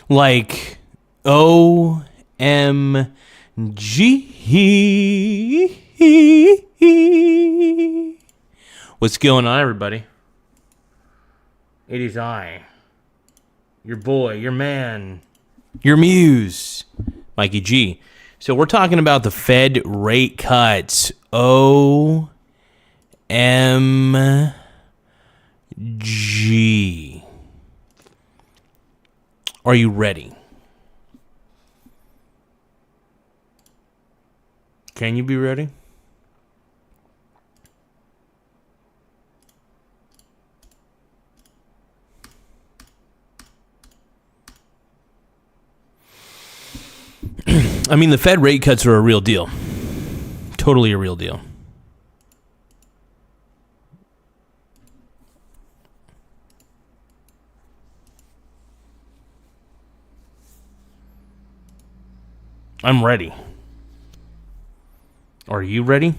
Like OMG. What's going on, everybody? It is I, your boy, your man, your muse, Mikey G. So we're talking about the Fed rate cuts. OMG. Are you ready? Can you be ready? I mean, the Fed rate cuts are a real deal. Totally a real deal. I'm ready. Are you ready?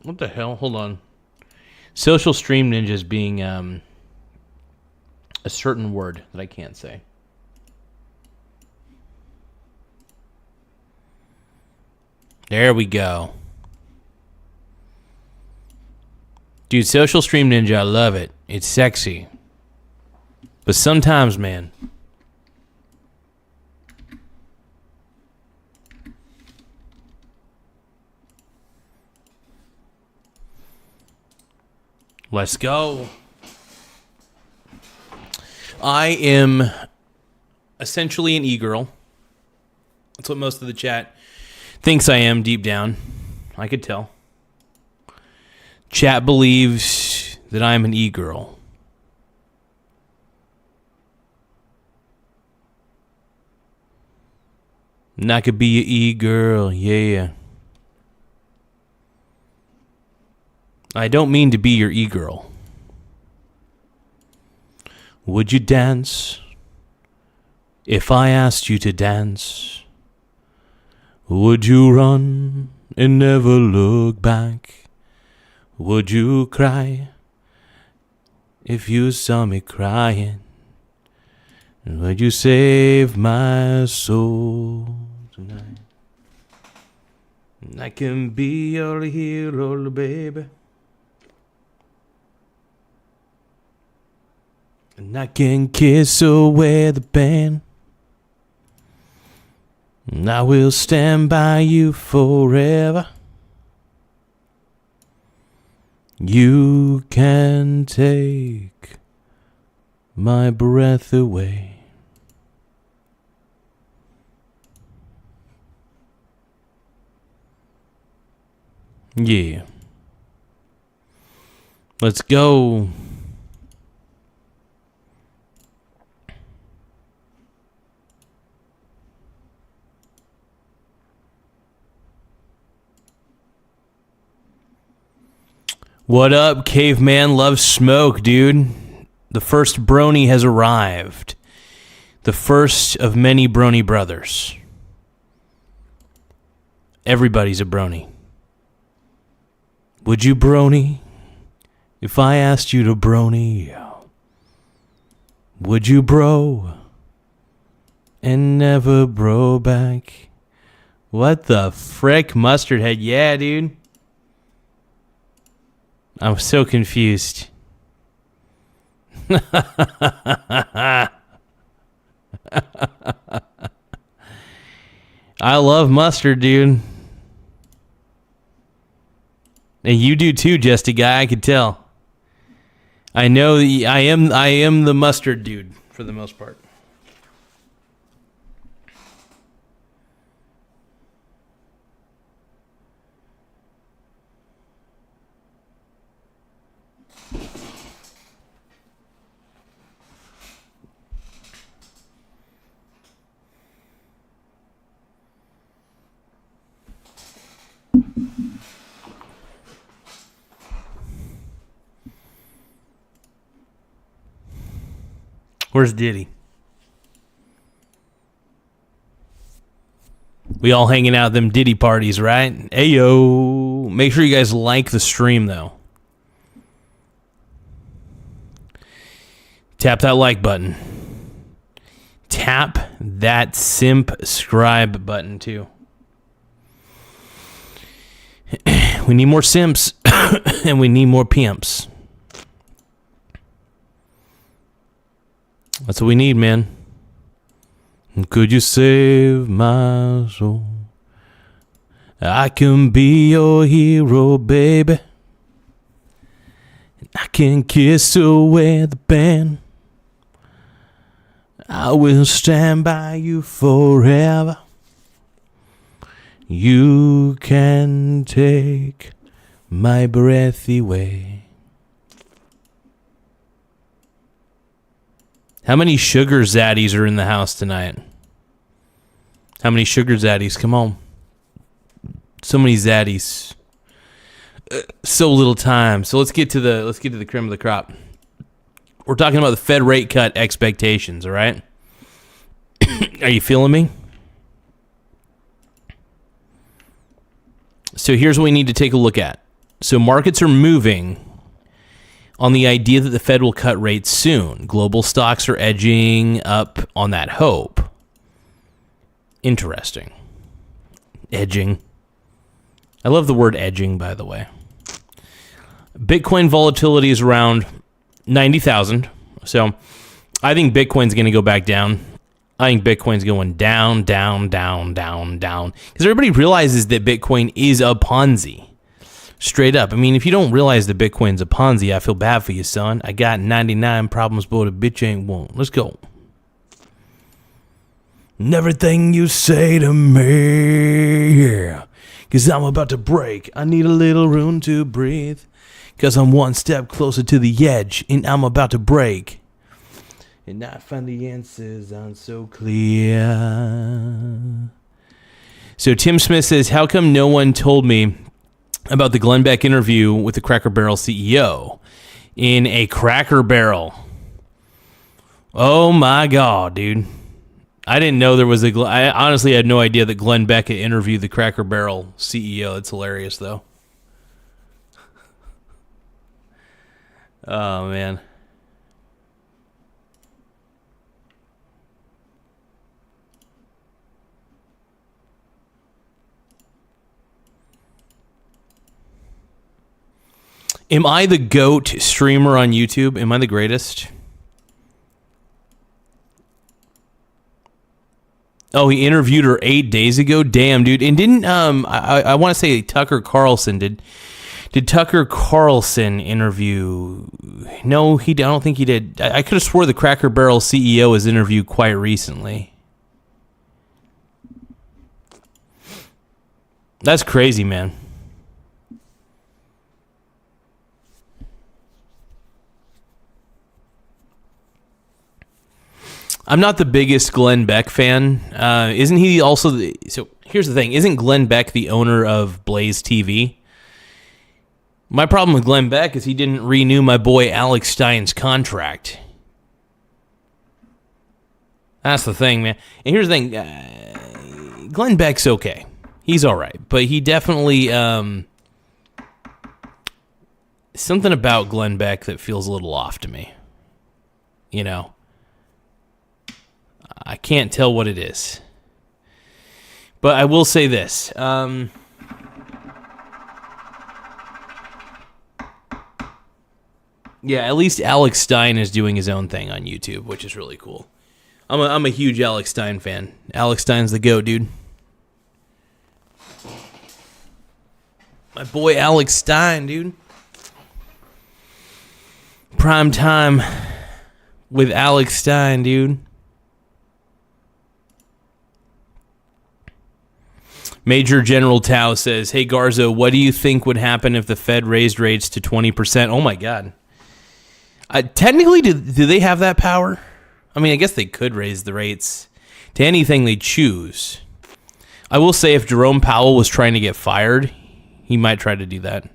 What the hell? Hold on. Social Stream Ninja is being a certain word that I can't say. There we go. Dude, Social Stream Ninja, I love it. It's sexy. But sometimes, man, let's go. I am essentially an e-girl. That's what most of the chat thinks I am deep down. I could tell. Chat believes that I'm an e-girl. And I could be an e-girl, yeah. I don't mean to be your e-girl. Would you dance if I asked you to dance? Would you run and never look back? Would you cry if you saw me crying? Would you save my soul tonight? I can be your hero, baby. And I can kiss away the pain. And I will stand by you forever. You can take my breath away. Yeah. Let's go. What up, caveman? Loves smoke, dude. The first brony has arrived. The first of many brony brothers. Everybody's a brony. Would you brony if I asked you to brony? Would you bro and never bro back? What the frick, mustard head? Yeah, dude. I'm so confused. I love mustard, dude. And you do too, Justy Guy, I could tell. I know I am the mustard dude for the most part. Where's Diddy? We all hanging out at them Diddy parties, right? Ayo. Make sure you guys like the stream, though. Tap that like button. Tap that simp-scribe button, too. We need more simps, and we need more pimps. That's what we need, man. Could you save my soul? I can be your hero, baby. I can kiss away the pain. I will stand by you forever. You can take my breath away. How many sugar zaddies are in the house tonight? How many sugar zaddies? Come on. So many zaddies. So little time. So let's get to the cream of the crop. We're talking about the Fed rate cut expectations, all right? Are you feeling me? So here's what we need to take a look at. So markets are moving on the idea that the Fed will cut rates soon. Global stocks are edging up on that hope. Interesting. Edging. I love the word edging, by the way. Bitcoin volatility is around 90,000. So I think Bitcoin's going to go back down. I think Bitcoin's going down, down, down, down, down. Because everybody realizes that Bitcoin is a Ponzi. Straight up. I mean, if you don't realize that Bitcoin's a Ponzi, I feel bad for you, son. I got 99 problems, but a bitch ain't one. Let's go. And everything you say to me, yeah. Because I'm about to break. I need a little room to breathe. Because I'm one step closer to the edge, and I'm about to break. And not find the answers aren't so clear. So Tim Smith says, how come no one told me about the Glenn Beck interview with the Cracker Barrel CEO in a Cracker Barrel? Oh my God, dude. I didn't know there was I honestly had no idea that Glenn Beck had interviewed the Cracker Barrel CEO. It's hilarious, though. Oh, man. Am I the GOAT streamer on YouTube? Am I the greatest? Oh, he interviewed her 8 days ago? Damn, dude. And didn't, I want to say Tucker Carlson, did Tucker Carlson interview? No, I don't think he did. I could have swore the Cracker Barrel CEO was interviewed quite recently. That's crazy, man. I'm not the biggest Glenn Beck fan. Isn't he also so here's the thing. Isn't Glenn Beck the owner of Blaze TV? My problem with Glenn Beck is he didn't renew my boy Alex Stein's contract. That's the thing, man. And here's the thing. Glenn Beck's okay. He's all right. But he definitely... something about Glenn Beck that feels a little off to me. You know? I can't tell what it is. But I will say this. Yeah, at least Alex Stein is doing his own thing on YouTube, which is really cool. I'm a huge Alex Stein fan. Alex Stein's the GOAT, dude. My boy Alex Stein, dude. Prime time with Alex Stein, dude. Major General Tao says, hey, Garza, what do you think would happen if the Fed raised rates to 20%? Oh, my God. Technically, do they have that power? I mean, I guess they could raise the rates to anything they choose. I will say if Jerome Powell was trying to get fired, he might try to do that.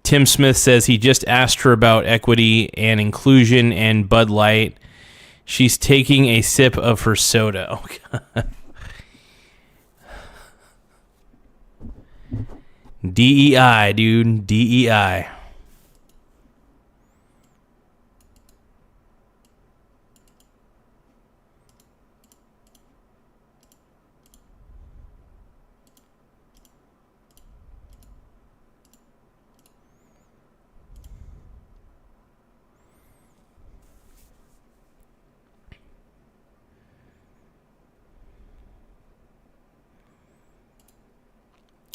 Tim Smith says he just asked her about equity and inclusion and Bud Light. She's taking a sip of her soda. Oh, God. DEI, dude. DEI.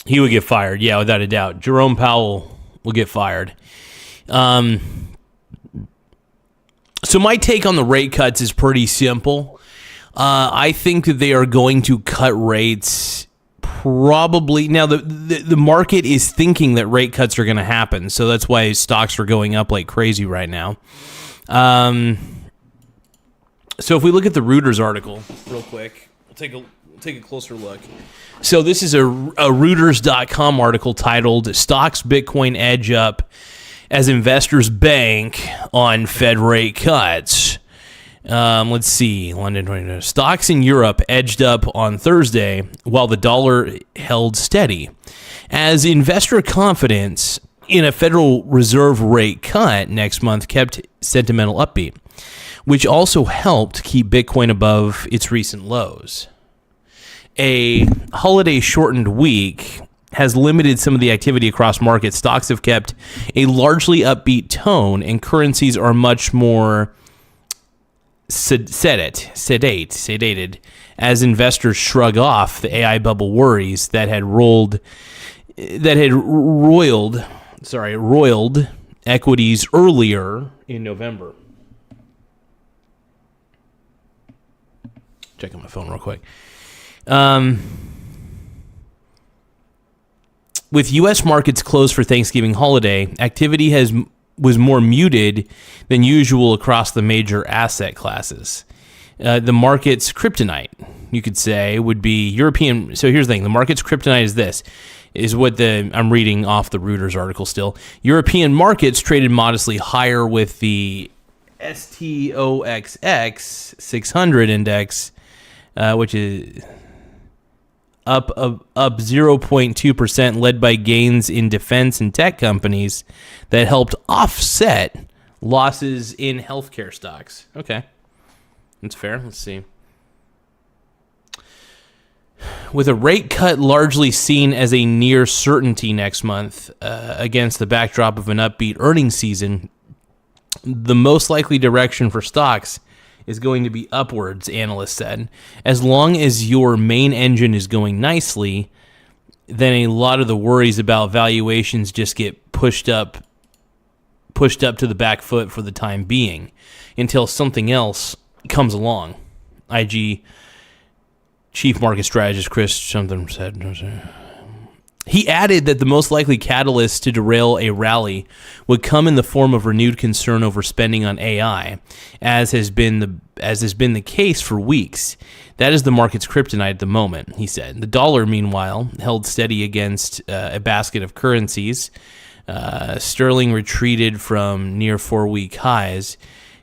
He would get fired, yeah, without a doubt. Jerome Powell will get fired. So my take on the rate cuts is pretty simple. I think that they are going to cut rates probably. Now, the market is thinking that rate cuts are going to happen, so that's why stocks are going up like crazy right now. So if we look at the Reuters article real quick, we'll take a closer look. So this is a Reuters.com article titled "Stocks Bitcoin Edge Up as Investors Bank on Fed Rate Cuts." Let's see. London 20. Stocks in Europe edged up on Thursday while the dollar held steady as investor confidence in a Federal Reserve rate cut next month kept sentimental upbeat, which also helped keep Bitcoin above its recent lows. A holiday-shortened week has limited some of the activity across markets. Stocks have kept a largely upbeat tone, and currencies are much more sedated as investors shrug off the AI bubble worries that had roiled equities earlier in November. Checking my phone real quick. With U.S. markets closed for Thanksgiving holiday, activity was more muted than usual across the major asset classes. The market's kryptonite, you could say, would be European. So here's the thing: the market's kryptonite is what I'm reading off the Reuters article. Still, European markets traded modestly higher, with the STOXX 600 index, which is up 0.2%, led by gains in defense and tech companies that helped offset losses in healthcare stocks. Okay, that's fair. Let's see. With a rate cut largely seen as a near certainty next month, against the backdrop of an upbeat earnings season, the most likely direction for stocks is going to be upwards, analysts said. As long as your main engine is going nicely, then a lot of the worries about valuations just get pushed up to the back foot for the time being until something else comes along. IG Chief Market Strategist Chris something said. He added that the most likely catalyst to derail a rally would come in the form of renewed concern over spending on AI, as has been the case for weeks. That is the market's kryptonite at the moment, he said. The dollar, meanwhile, held steady against a basket of currencies. Sterling retreated from near 4-week highs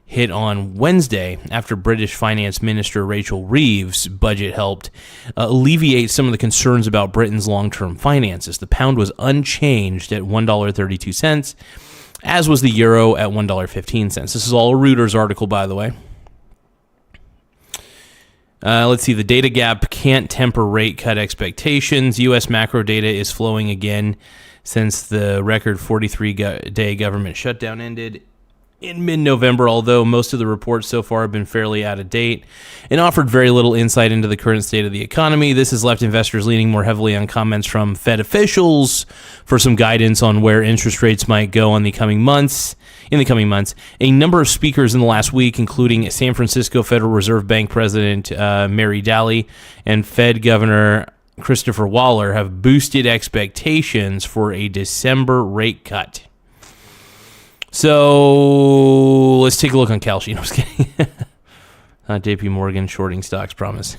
hit on Wednesday after British Finance Minister Rachel Reeves' budget helped alleviate some of the concerns about Britain's long-term finances. The pound was unchanged at $1.32, as was the euro at $1.15. This is all a Reuters article, by the way. Let's see. The data gap can't temper rate cut expectations. U.S. macro data is flowing again since the record 43-day government shutdown ended in mid-November, although most of the reports so far have been fairly out of date and offered very little insight into the current state of the economy. This has left investors leaning more heavily on comments from Fed officials for some guidance on where interest rates might go in the coming months. A number of speakers in the last week, including San Francisco Federal Reserve Bank President Mary Daly and Fed Governor Christopher Waller, have boosted expectations for a December rate cut. So let's take a look on Kalshi. No, I was kidding. JP Morgan shorting stocks promise.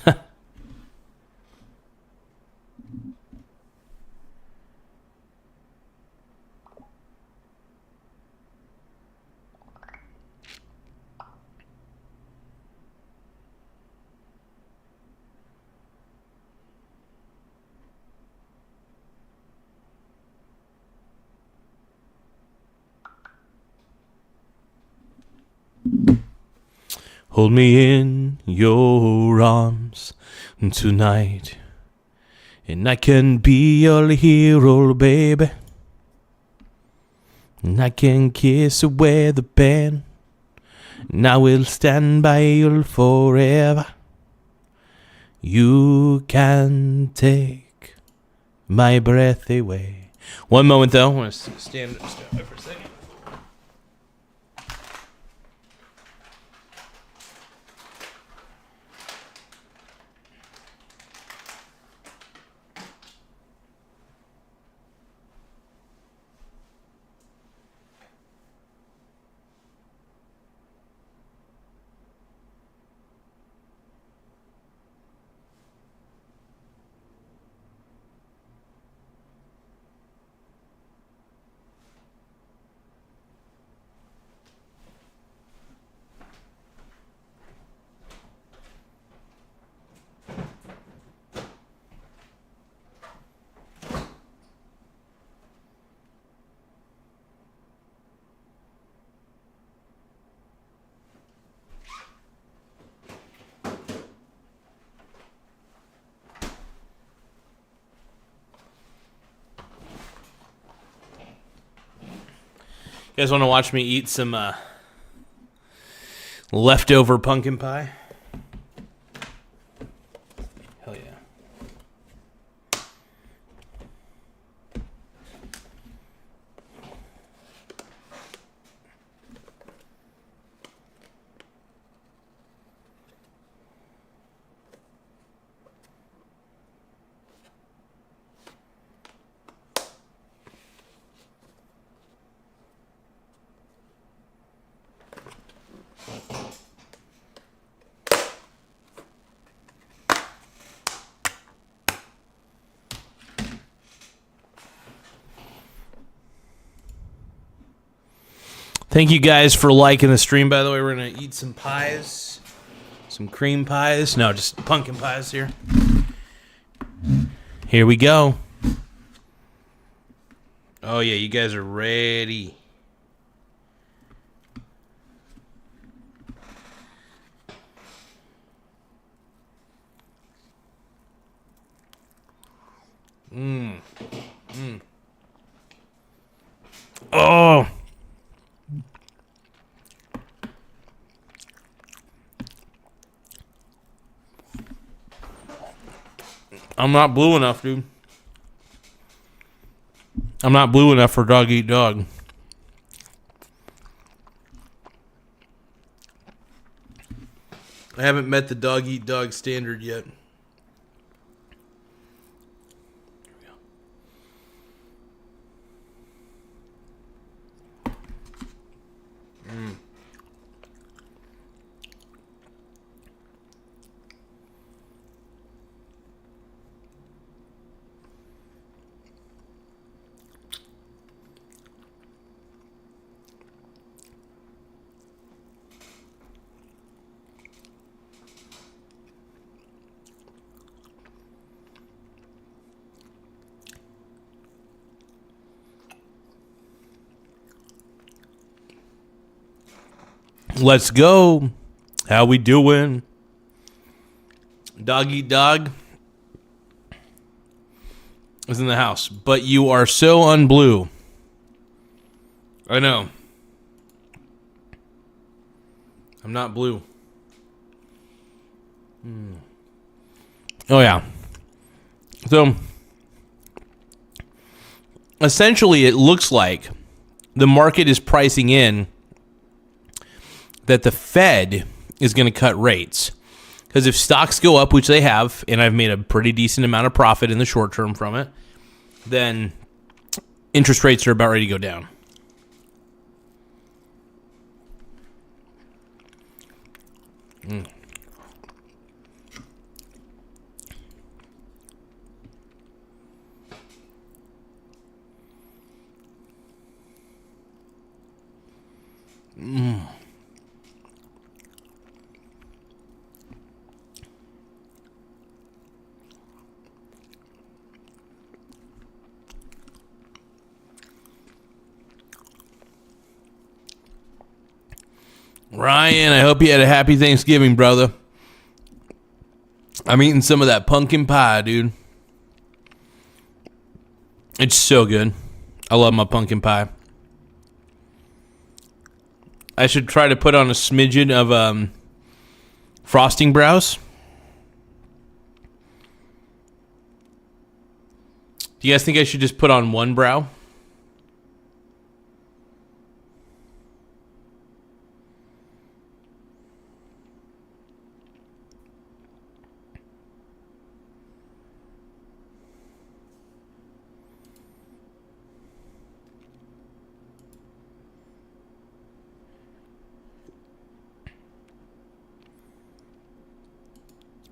Hold me in your arms tonight, and I can be your hero, baby. And I can kiss away the pain, and I will stand by you forever. You can take my breath away. One moment, though. I want to stand away for a second. You guys want to watch me eat some leftover pumpkin pie? Hell yeah. Thank you guys for liking the stream, by the way. We're going to eat some pies. Some cream pies. No, just pumpkin pies here. Here we go. Oh, yeah, you guys are ready. Oh. I'm not blue enough, dude. I'm not blue enough for dog eat dog. I haven't met the dog eat dog standard yet. Let's go. How we doing? Dog eat dog is in the house, but you are so unblue. I know. I'm not blue. Oh yeah. So essentially, it looks like the market is pricing in that the Fed is going to cut rates. Because if stocks go up, which they have, and I've made a pretty decent amount of profit in the short term from it, then interest rates are about ready to go down. Ryan, I hope you had a happy Thanksgiving, brother. I'm eating some of that pumpkin pie, dude. It's so good. I love my pumpkin pie. I should try to put on a smidgen of frosting browse. Do you guys think I should just put on one brow?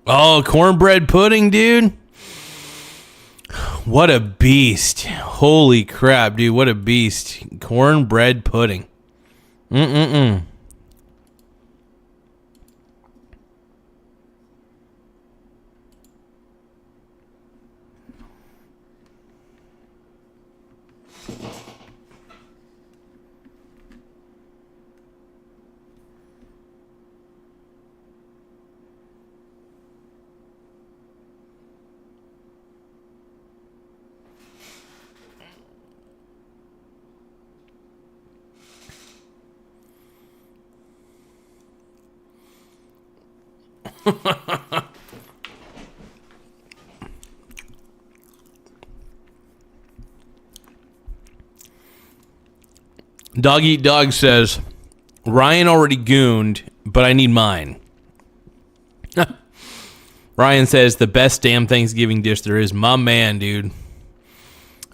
Oh, cornbread pudding, dude. What a beast. Holy crap, dude. What a beast. Cornbread pudding. Mm-mm-mm. Dog Eat Dog says, Ryan already gooned, but I need mine. Ryan says, the best damn Thanksgiving dish there is. My man, dude.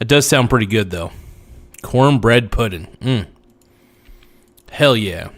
It does sound pretty good, though. Cornbread pudding. Hell yeah.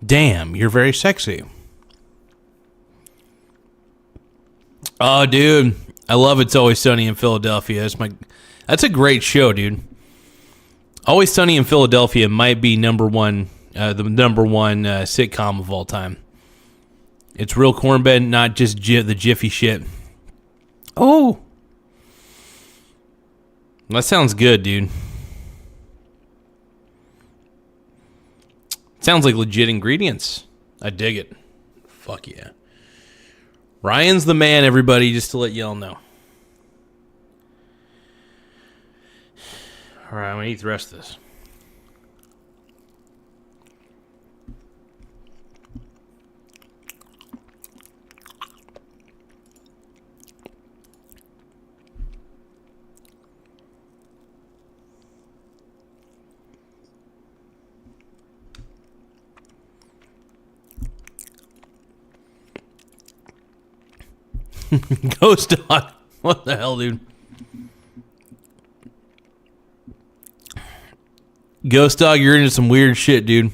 Damn, you're very sexy. Oh, dude. I love It's Always Sunny in Philadelphia. That's a great show, dude. Always Sunny in Philadelphia might be the number one sitcom of all time. It's real cornbread, not just the Jiffy shit. Oh. That sounds good, dude. Sounds like legit ingredients. I dig it. Fuck yeah. Ryan's the man, everybody, just to let y'all know. All right, I'm going to eat the rest of this. Ghost Dog. What the hell, dude? Ghost Dog, you're into some weird shit, dude.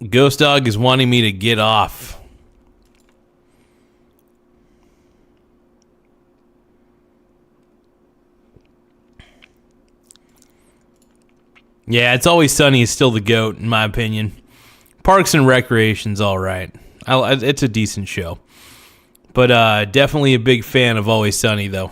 Ghost Dog is wanting me to get off. Yeah, It's Always Sunny is still the GOAT, in my opinion. Parks and Recreation's all right. It's a decent show. But definitely a big fan of Always Sunny, though.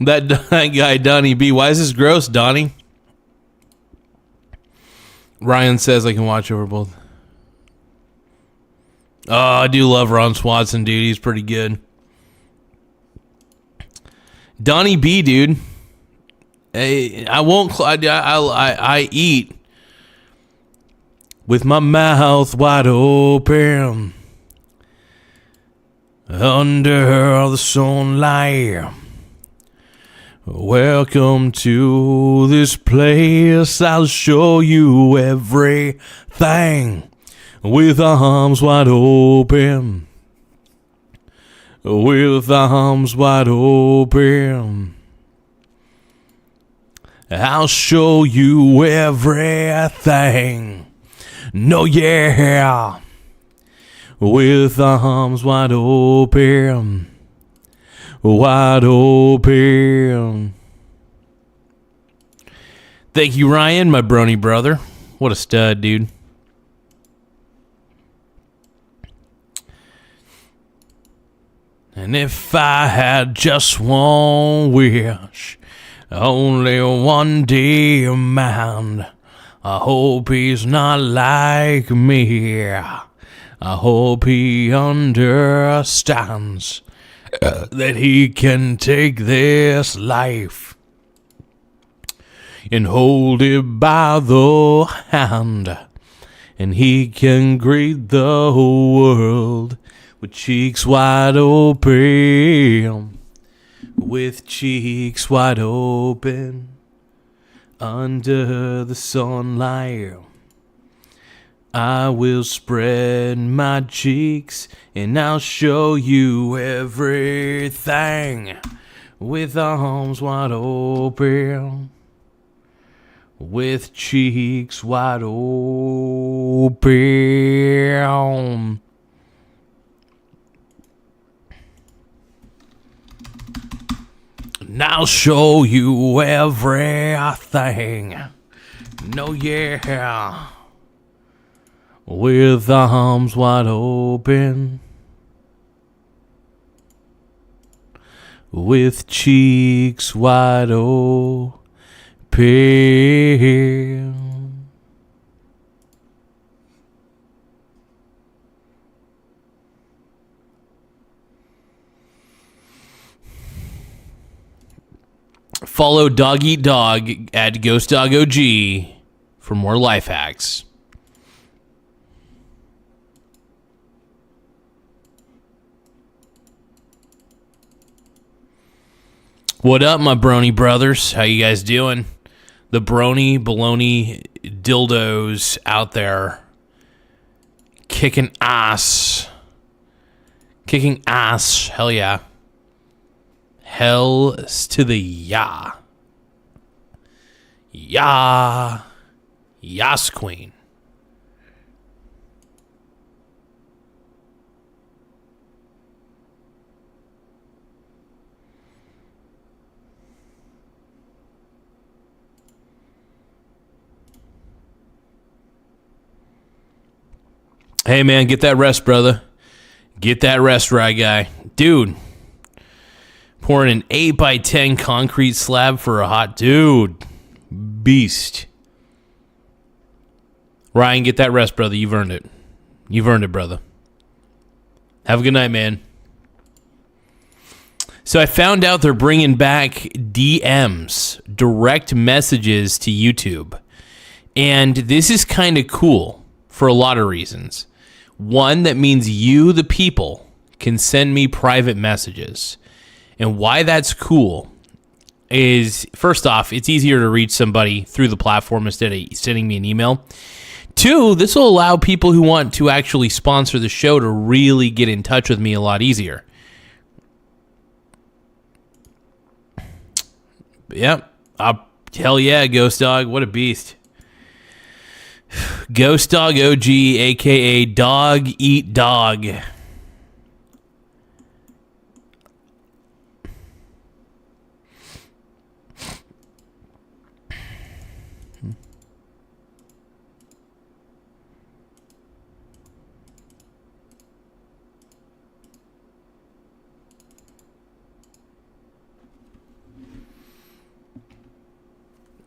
That guy, Donnie B. Why is this gross, Donnie? Ryan says I can watch over both. Oh, I do love Ron Swanson, dude. He's pretty good. Donnie B, dude. Hey, I won't. I eat with my mouth wide open under the sunlight. Welcome to this place. I'll show you everything with arms wide open. With arms wide open. I'll show you everything. No, yeah. With arms wide open. Wide open. Thank you, Ryan, my brony brother. What a stud, dude. And if I had just one wish, only one demand, I hope he's not like me. I hope he understands that he can take this life and hold it by the hand, and he can greet the world with cheeks wide open, with cheeks wide open under the sunlight. I will spread my cheeks and I'll show you everything with arms wide open, with cheeks wide open. And I'll show you everything. No, yeah. With arms wide open, with cheeks wide open. Follow Dog Eat Dog at Ghost Dog OG for more life hacks. What up, my brony brothers? How you guys doing? The brony baloney dildos out there kicking ass. Kicking ass. Hell yeah. Hell to the ya. Ya. Yas queen. Hey, man, get that rest, brother. Get that rest, right, guy. Dude, pouring an 8x10 concrete slab for a hot dude. Beast. Ryan, get that rest, brother. You've earned it. You've earned it, brother. Have a good night, man. So I found out they're bringing back DMs, direct messages to YouTube. And this is kind of cool for a lot of reasons. One, that means you, the people, can send me private messages. And why that's cool is, first off, it's easier to reach somebody through the platform instead of sending me an email. Two, this will allow people who want to actually sponsor the show to really get in touch with me a lot easier. Yep. Hell yeah, Ghost Dog. What a beast. Ghost Dog OG, a.k.a. Dog Eat Dog.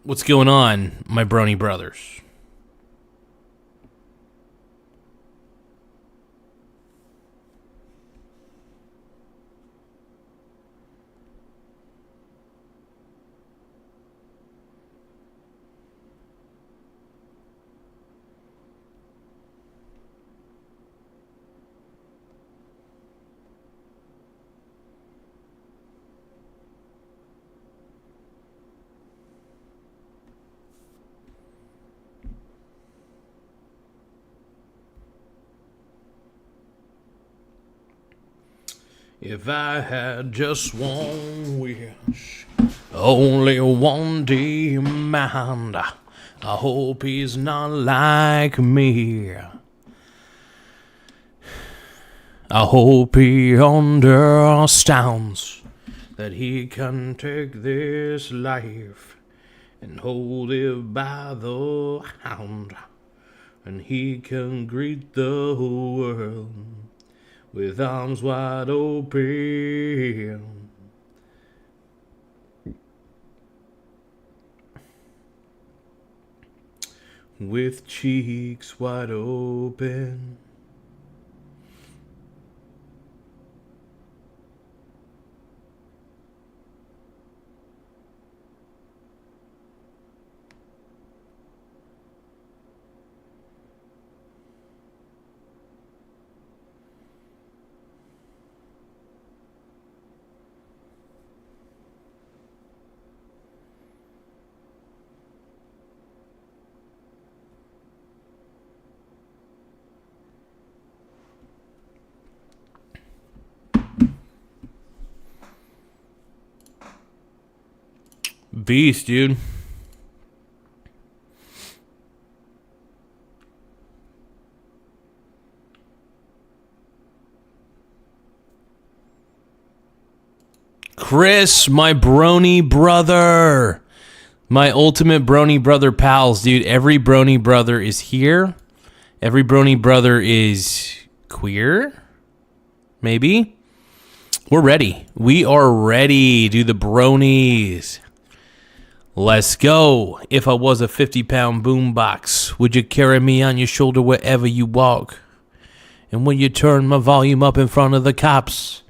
What's going on, my brony brothers? If I had just one wish, only one demand, I hope he's not like me. I hope he understands that he can take this life and hold it by the hand, and he can greet the world with arms wide open. With cheeks wide open. Beast, dude. Chris, my brony brother. My ultimate brony brother pals, dude. Every brony brother is here. Every brony brother is queer. Maybe. We're ready. We are ready. Do the bronies. Let's go. If I was a 50-pound boombox, would you carry me on your shoulder wherever you walk? And when you turn my volume up in front of the cops,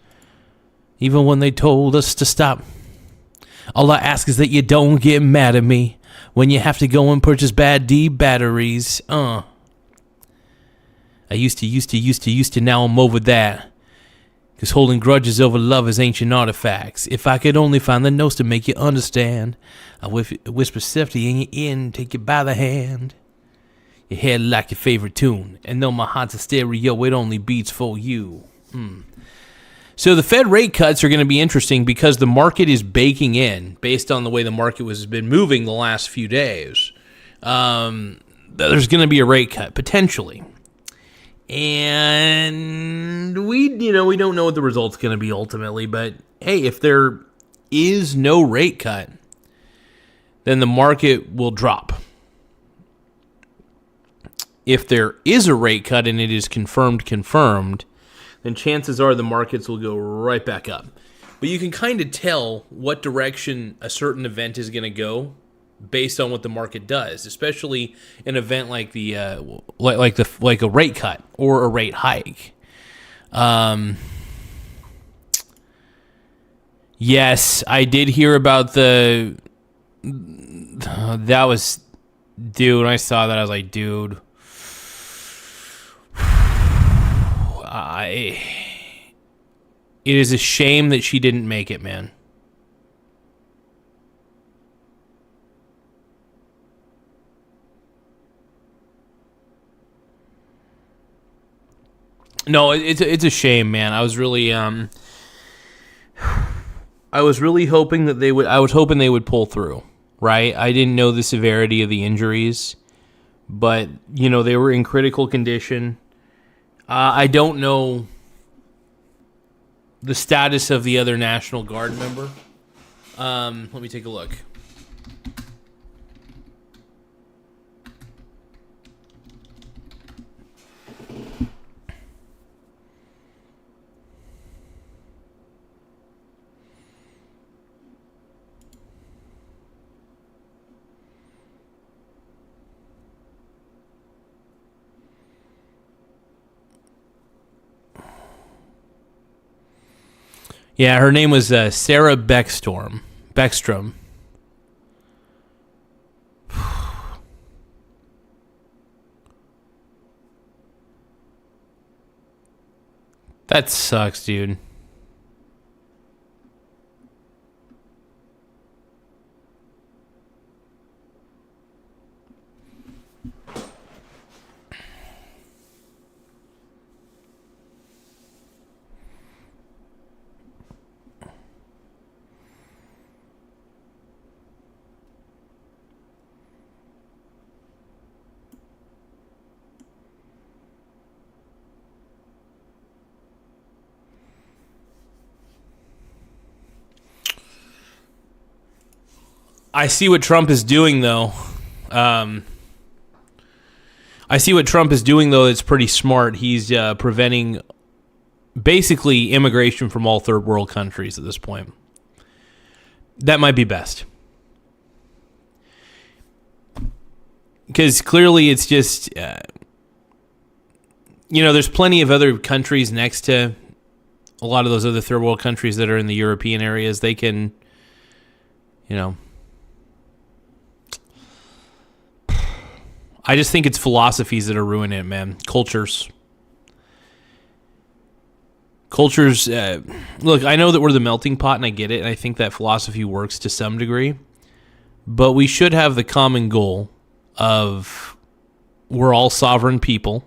even when they told us to stop, all I ask is that you don't get mad at me when you have to go and purchase bad D batteries. I used to, now I'm over that. Cause holding grudges over lovers ancient artifacts. If I could only find the notes to make you understand, I whisper softly in your ear and take you by the hand. Your head like your favorite tune, and though my heart's a stereo, it only beats for you. So the Fed rate cuts are going to be interesting because the market is baking in, based on the way the market has been moving the last few days. There's going to be a rate cut, potentially. And we don't know what the result's going to be ultimately, but hey, if there is no rate cut, then the market will drop. If there is a rate cut and it is confirmed, then chances are the markets will go right back up. But you can kind of tell what direction a certain event is going to go based on what the market does, especially an event like like a rate cut or a rate hike. Yes, I did hear about that was, dude, when I saw that I was like, dude, it is a shame that she didn't make it, man. No, it's a shame, man. I was really hoping that they would. I was hoping they would pull through, right? I didn't know the severity of the injuries, but they were in critical condition. I don't know the status of the other National Guard member. Let me take a look. Yeah, her name was Sarah Beckstrom. That sucks, dude. I see what Trump is doing, though. It's pretty smart. He's preventing basically immigration from all third world countries at this point. That might be best. Because clearly it's just, there's plenty of other countries next to a lot of those other third world countries that are in the European areas. They can, I just think it's philosophies that are ruining it, man. Cultures. Look, I know that we're the melting pot, and I get it, and I think that philosophy works to some degree. But we should have the common goal of we're all sovereign people.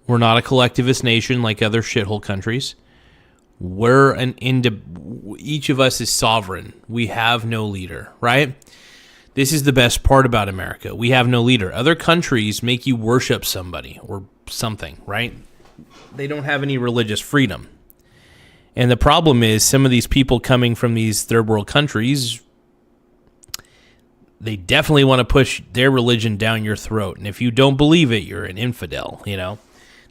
We're not a collectivist nation like other shithole countries. Each of us is sovereign. We have no leader, right? This is the best part about America. We have no leader. Other countries make you worship somebody or something, right? They don't have any religious freedom. And the problem is some of these people coming from these third world countries, they definitely want to push their religion down your throat. And if you don't believe it, you're an infidel,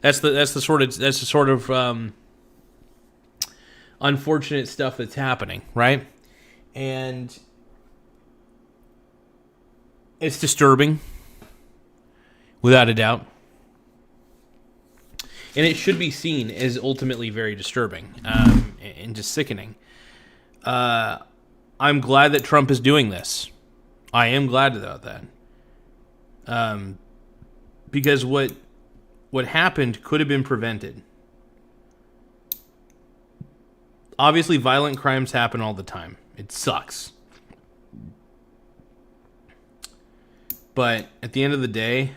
That's the sort of unfortunate stuff that's happening, right? And it's disturbing, without a doubt. And it should be seen as ultimately very disturbing and just sickening. I'm glad that Trump is doing this. I am glad about that. Because what happened could have been prevented. Obviously, violent crimes happen all the time. It sucks. But at the end of the day,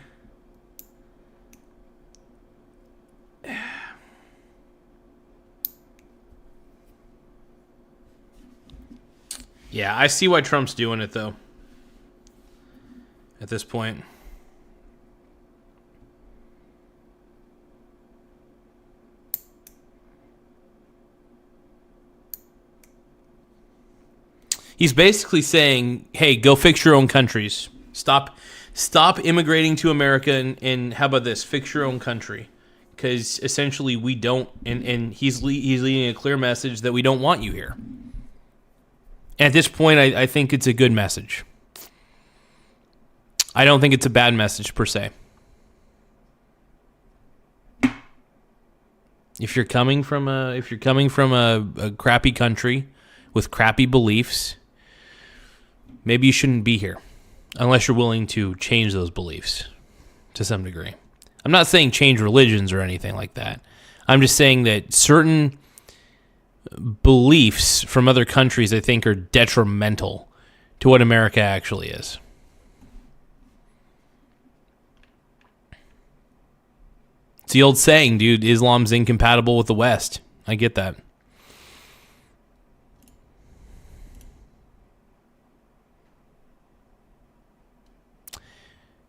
yeah, I see why Trump's doing it, though, at this point. He's basically saying, hey, go fix your own countries. Stop immigrating to America, and how about this? Fix your own country. Because essentially we don't, and he's leading a clear message that we don't want you here. At this point, I think it's a good message. I don't think it's a bad message per se. If you're coming from a crappy country with crappy beliefs, maybe you shouldn't be here unless you're willing to change those beliefs to some degree. I'm not saying change religions or anything like that. I'm just saying that certain beliefs from other countries, I think, are detrimental to what America actually is. It's the old saying, dude, Islam's incompatible with the West. I get that.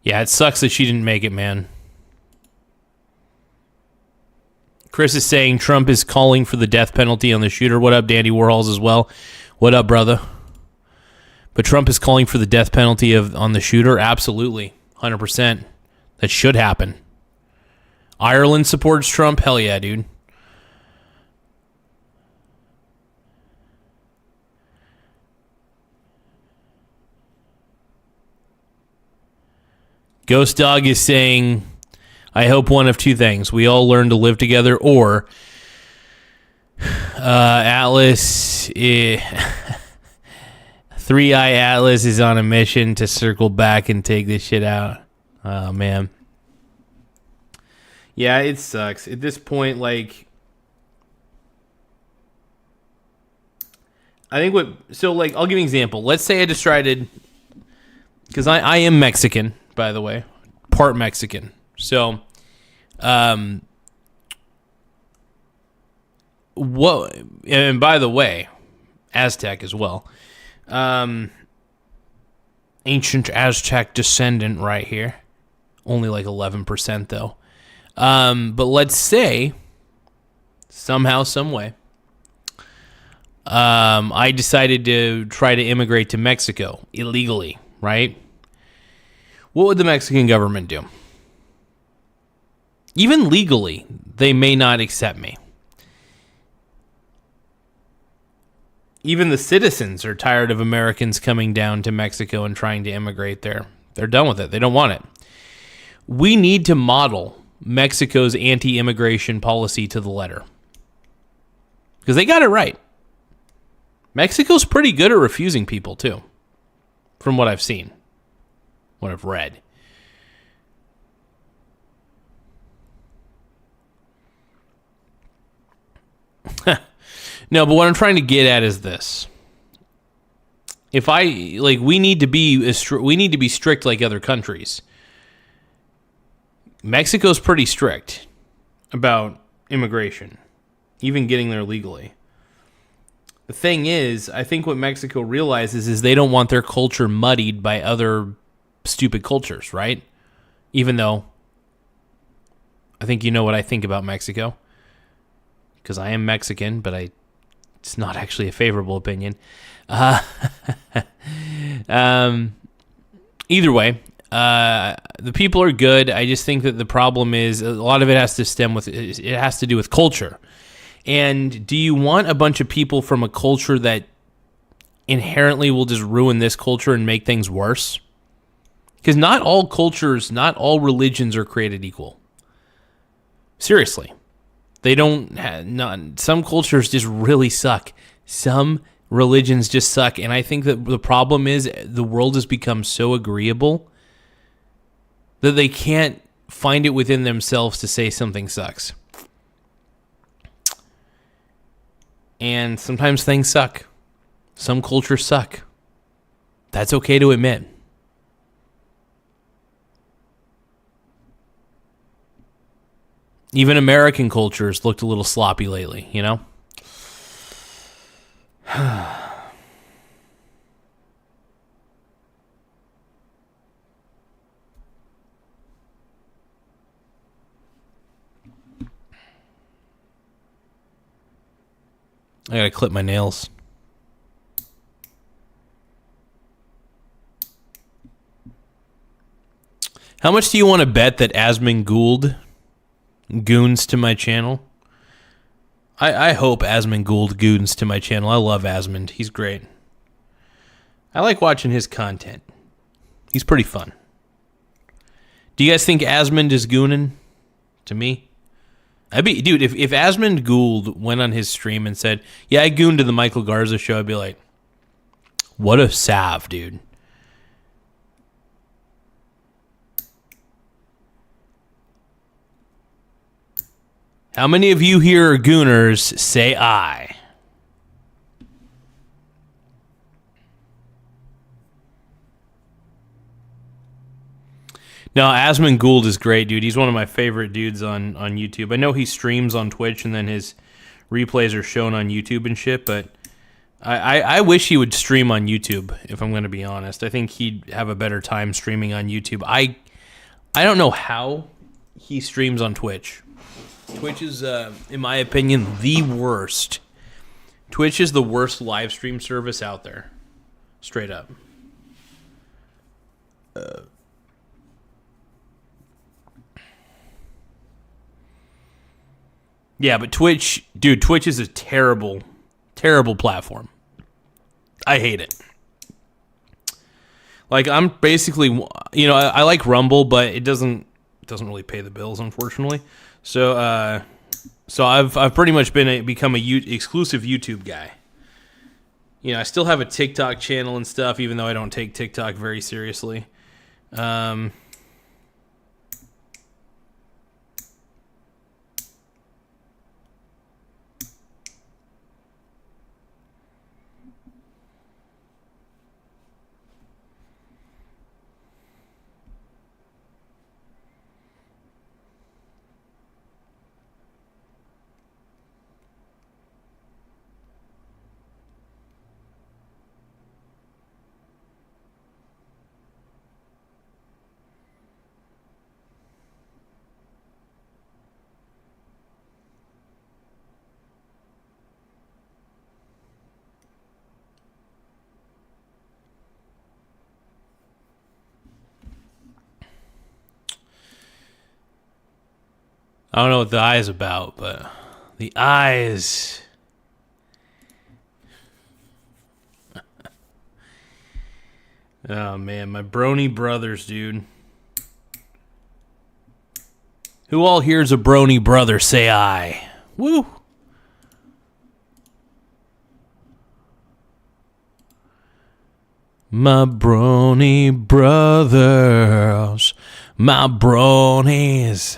Yeah, it sucks that she didn't make it, man. Chris is saying Trump is calling for the death penalty on the shooter. What up, Dandy Warhols as well? What up, brother? But Trump is calling for the death penalty on the shooter? Absolutely. 100%. That should happen. Ireland supports Trump? Hell yeah, dude. Ghost Dog is saying, I hope one of two things. We all learn to live together, or Atlas, 3-Eye Atlas is on a mission to circle back and take this shit out. Oh, man. Yeah, it sucks. At this point, like, I think I'll give you an example. Let's say I decided, because I am Mexican, by the way, part Mexican. So, and by the way, Aztec as well. Ancient Aztec descendant right here. Only like 11% though. But let's say, somehow, some way, I decided to try to immigrate to Mexico illegally, right? What would the Mexican government do? Even legally, they may not accept me. Even the citizens are tired of Americans coming down to Mexico and trying to immigrate there. They're done with it. They don't want it. We need to model Mexico's anti-immigration policy to the letter. Because they got it right. Mexico's pretty good at refusing people, too. From what I've seen. What I've read. No, but what I'm trying to get at is this. We need to be strict like other countries. Mexico's pretty strict about immigration, even getting there legally. The thing is, I think what Mexico realizes is they don't want their culture muddied by other stupid cultures, right? Even though I think you know what I think about Mexico, because I am Mexican, but it's not actually a favorable opinion. Either way, the people are good. I just think that the problem is a lot of it has to do with culture. And do you want a bunch of people from a culture that inherently will just ruin this culture and make things worse? Because not all cultures, not all religions are created equal. Seriously. They don't some cultures just really suck. Some religions just suck. And I think that the problem is the world has become so agreeable that they can't find it within themselves to say something sucks. And sometimes things suck. Some cultures suck. That's okay to admit. Even American cultures looked a little sloppy lately, you know? I gotta clip my nails. How much do you want to bet that Asmund Gould goons to my channel? I hope Asmund Gould goons to my channel. I love Asmund. He's great. I like watching his content. He's pretty fun. Do you guys think Asmund is gooning to me? Dude, if Asmund Gould went on his stream and said, yeah, I gooned to the Michael Garza show, I'd be like, what a sav, dude. How many of you here are gooners? Say aye. No, Asmund Gould is great, dude. He's one of my favorite dudes on YouTube. I know he streams on Twitch and then his replays are shown on YouTube and shit, but I wish he would stream on YouTube, if I'm going to be honest. I think he'd have a better time streaming on YouTube. I don't know how he streams on Twitch. Twitch is, in my opinion, the worst. Twitch is the worst live stream service out there. Straight up. Yeah, but Twitch is a terrible, terrible platform. I hate it. Like, I'm basically, I like Rumble, but it doesn't really pay the bills, unfortunately. So, So I've pretty much become a exclusive YouTube guy. You know, I still have a TikTok channel and stuff, even though I don't take TikTok very seriously. I don't know what the eye is about, but the eyes. Oh, man, my brony brothers, dude. Who all here's a brony brother? Say aye. Woo. My brony brothers. My bronies.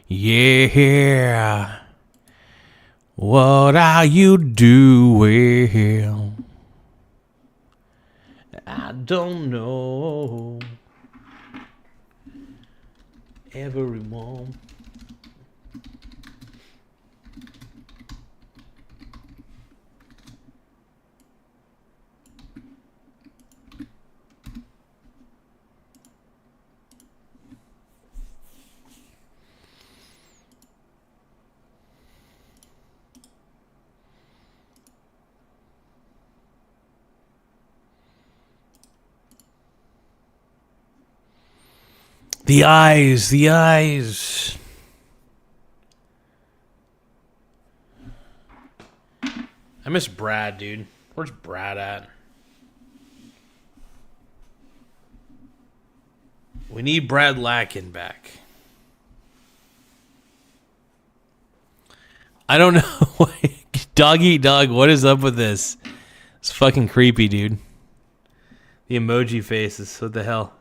Yeah. What are you doing? I don't know. Everyone. The eyes, the eyes. I miss Brad, dude. Where's Brad at? We need Brad Lacken back. I don't know. Dog eat dog, what is up with this? It's fucking creepy, dude. The emoji faces, what the hell?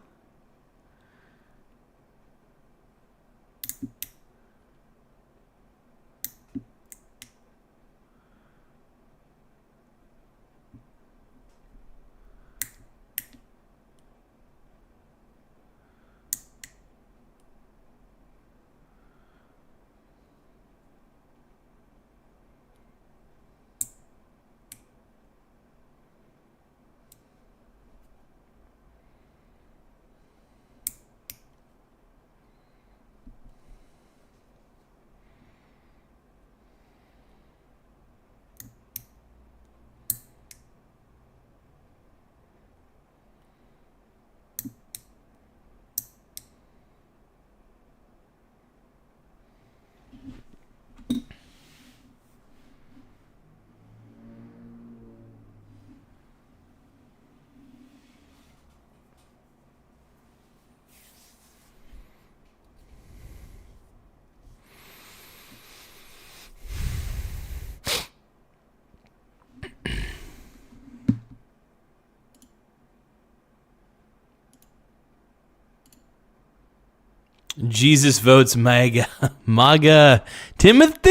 Jesus votes MAGA. MAGA. Timothy!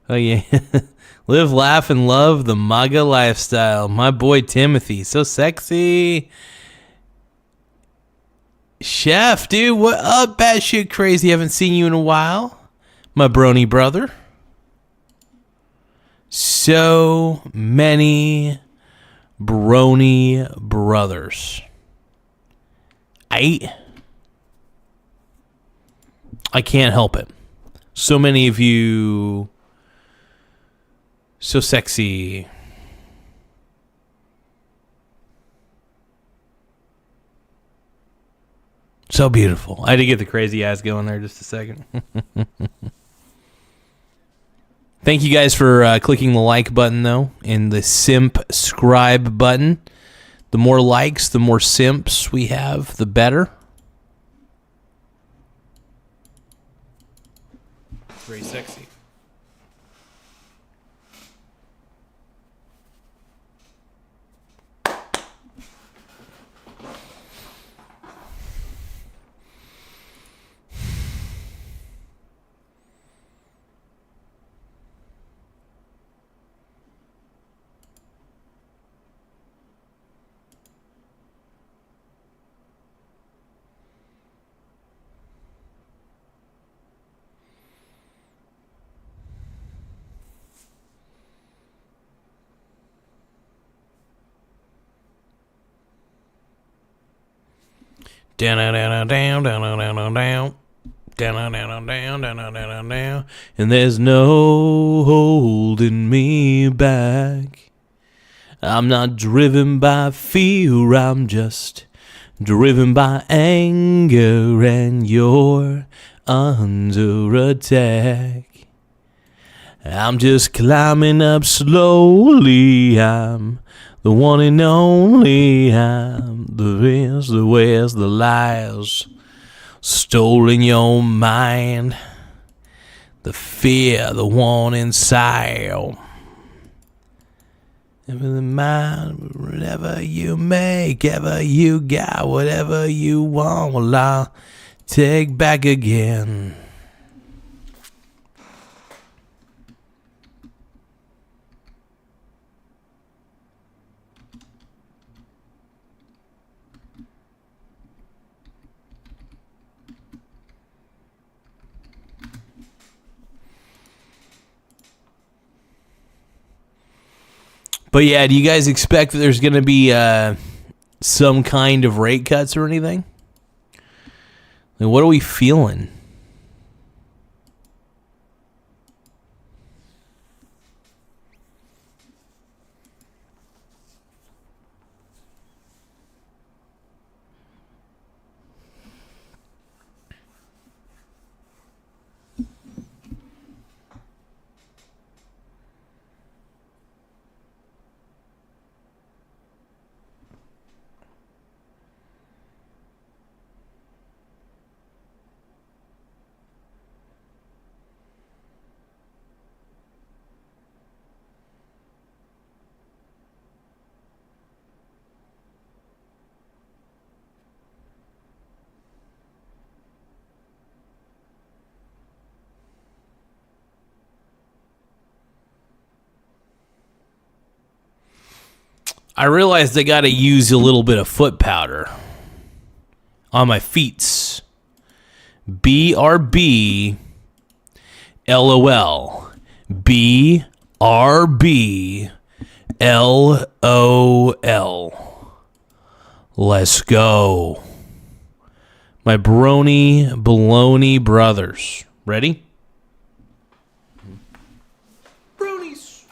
Oh, yeah. Live, laugh, and love the MAGA lifestyle. My boy Timothy. So sexy. Chef, dude. What up, batshit crazy? Haven't seen you in a while. My brony brother. So many brony brothers. I can't help it. So many of you, so sexy. So beautiful. I had to get the crazy eyes going there just a second. Thank you guys for clicking the like button, though, and the simp scribe button. The more likes, the more simps we have, the better. Very sexy. Down, down, down, down, down, down, down, down. Down, down, down, down, down, down, down, down. And there's no holding me back. I'm not driven by fear, I'm just driven by anger, and you're under attack. I'm just climbing up slowly, I'm the one and only, I'm the this, the where's the lies stolen your mind, the fear, the one inside. Ever the mind, whatever you make, ever you got, whatever you want, well, I'll take back again. But yeah, do you guys expect that there's going to be some kind of rate cuts or anything? Like, what are we feeling? I realized I got to use a little bit of foot powder on my feets. BRB LOL. BRB LOL. Let's go. My brony baloney brothers. Ready? Bronies.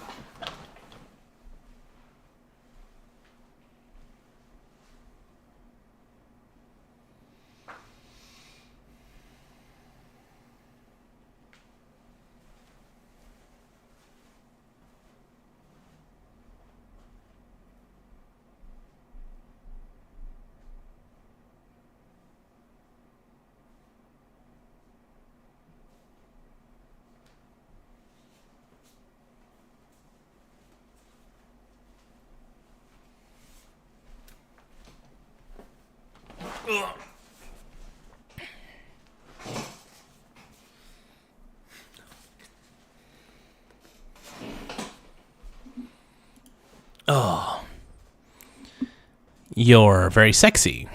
Oh. You're very sexy.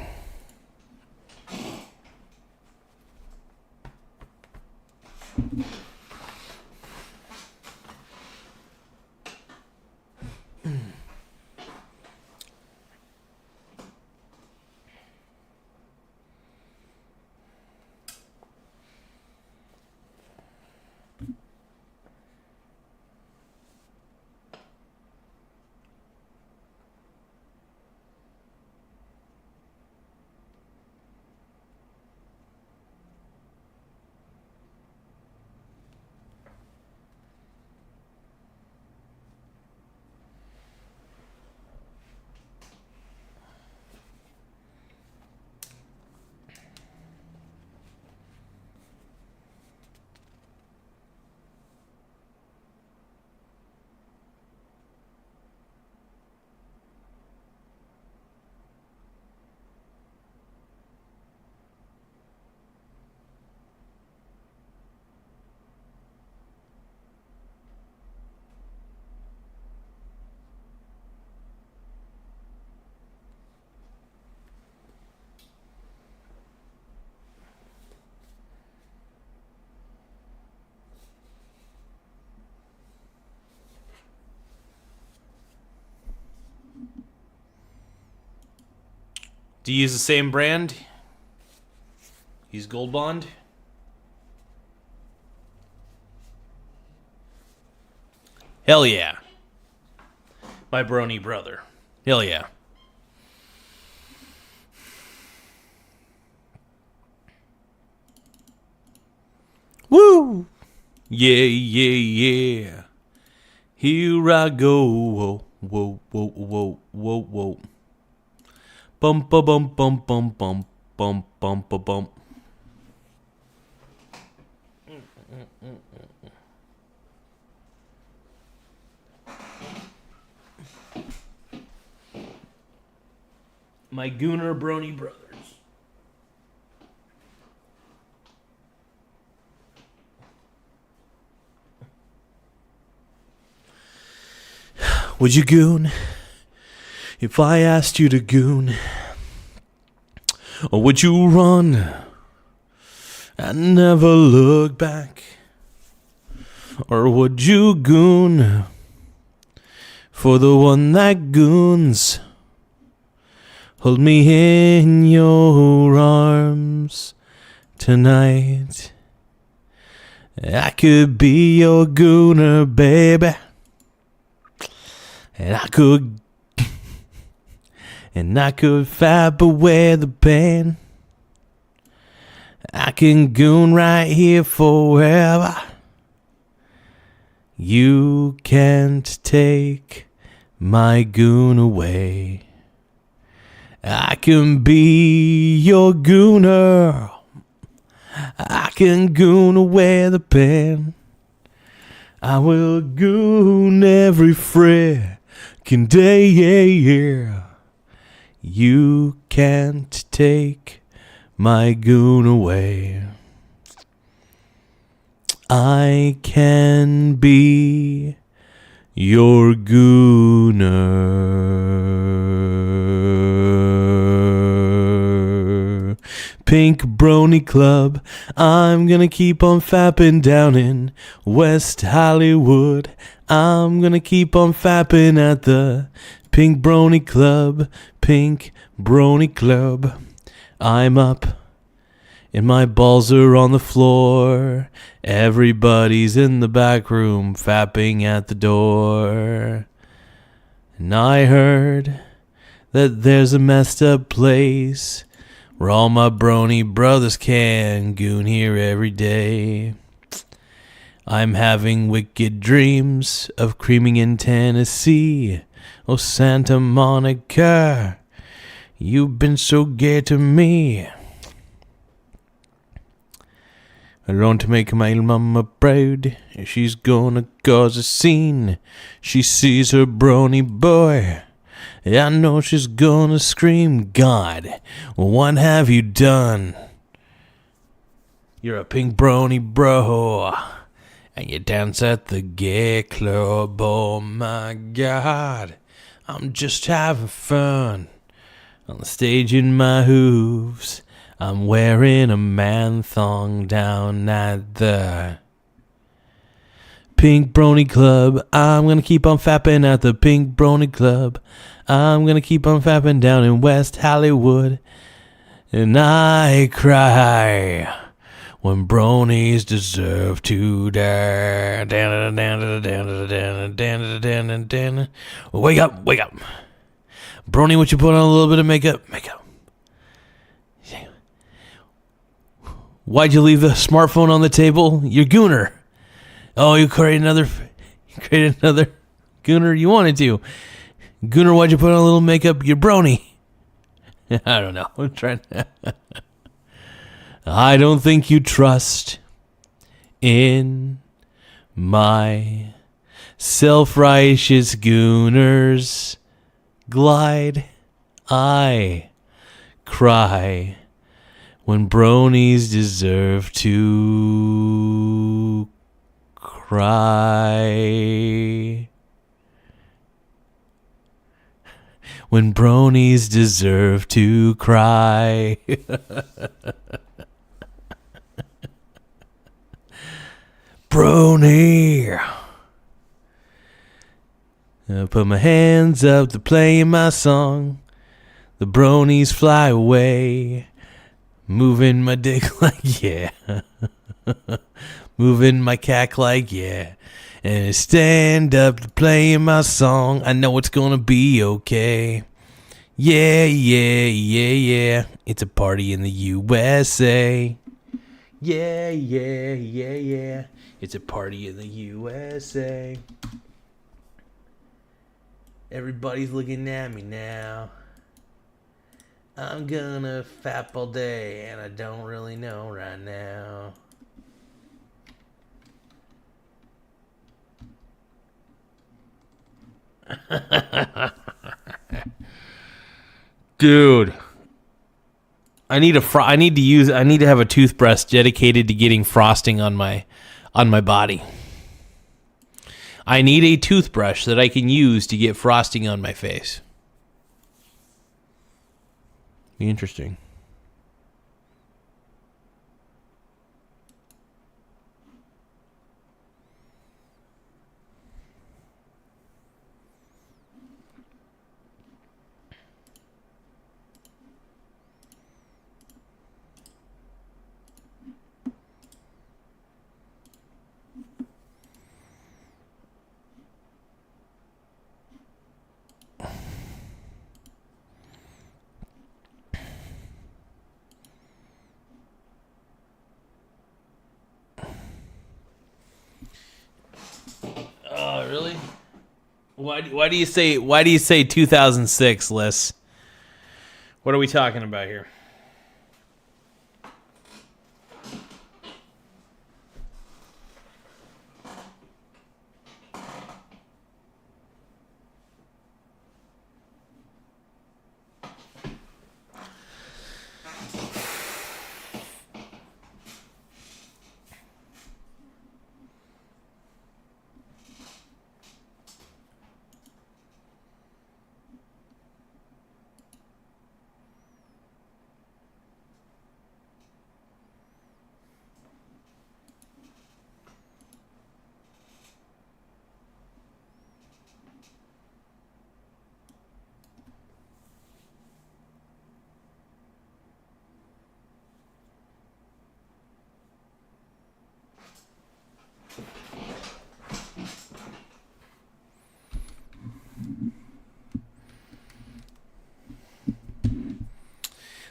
Do you use the same brand? Use Gold Bond? Hell yeah. My brony brother. Hell yeah. Woo! Yeah, yeah, yeah. Here I go. Whoa, whoa, whoa, whoa, whoa, whoa. Bum, ba, bum, bum, bum, bum, bum, bum, ba, bum. My Gooner Brony brothers. Would you goon if I asked you to goon? Or would you run and never look back? Or would you goon for the one that goons? Hold me in your arms tonight. I could be your gooner, baby. And I could fap away the pain. I can goon right here forever. You can't take my goon away. I can be your gooner. I can goon away the pain. I will goon every freaking day, yeah. You can't take my goon away. I can be your gooner. Pink Brony Club, I'm gonna keep on fapping down in West Hollywood. I'm gonna keep on fapping at the Pink Brony Club, Pink Brony Club. I'm up and my balls are on the floor. Everybody's in the back room fapping at the door. And I heard that there's a messed up place where all my brony brothers can goon here every day. I'm having wicked dreams of creaming in Tennessee. Oh, Santa Monica, you've been so gay to me. I want to make my mama proud. She's gonna cause a scene. She sees her brony boy. I know she's gonna scream, God, what have you done? You're a pink brony bro, and you dance at the gay club. Oh my God, I'm just having fun on the stage in my hooves. I'm wearing a man thong down at the Pink Brony Club. I'm gonna keep on fapping at the Pink Brony Club. I'm gonna keep on fapping down in West Hollywood. And I cry when bronies deserve to die. Wake up, wake up. Brony, would you put on a little bit of makeup? Makeup. Why'd you leave the smartphone on the table? You're gooner. Oh, you created another gooner. You wanted to. Gooner, why'd you put on a little makeup? You're brony. I don't know. I'm trying to. I don't think you trust in my self-righteous gooners glide. I cry when bronies deserve to cry. When bronies deserve to cry. Brony. I put my hands up to play my song. The bronies fly away. Moving my dick like yeah. Moving my cack like yeah. And stand up to playing my song. I know it's gonna be okay. Yeah, yeah, yeah, yeah. It's a party in the USA. Yeah, yeah, yeah, yeah. It's a party in the USA. Everybody's looking at me now. I'm gonna fap all day, and I don't really know right now. Dude, I need to have a toothbrush dedicated to getting frosting on my body. I need a toothbrush that I can use to get frosting on my face. Be interesting. Oh, really? Why do you say 2006, Liz? What are we talking about here?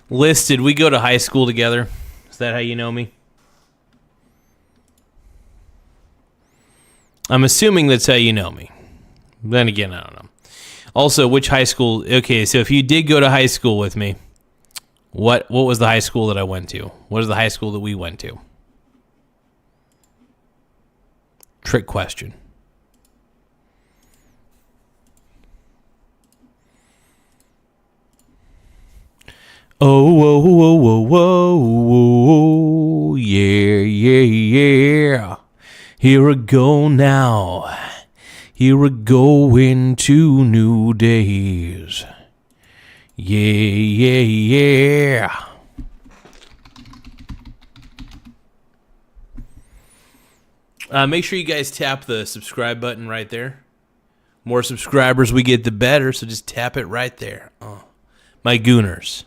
Liz, did we go to high school together? Is that how you know me? I'm assuming that's how you know me. Then again, I don't know. Also, which high school? Okay, so if you did go to high school with me, what was the high school that I went to? What is the high school that we went to? Trick question. Oh, whoa, whoa, whoa, whoa, whoa, yeah, yeah, yeah. Here we go now. Here we go into new days. Yeah, yeah, yeah. Make sure you guys tap the subscribe button right there. More subscribers we get, the better. So just tap it right there. My gooners.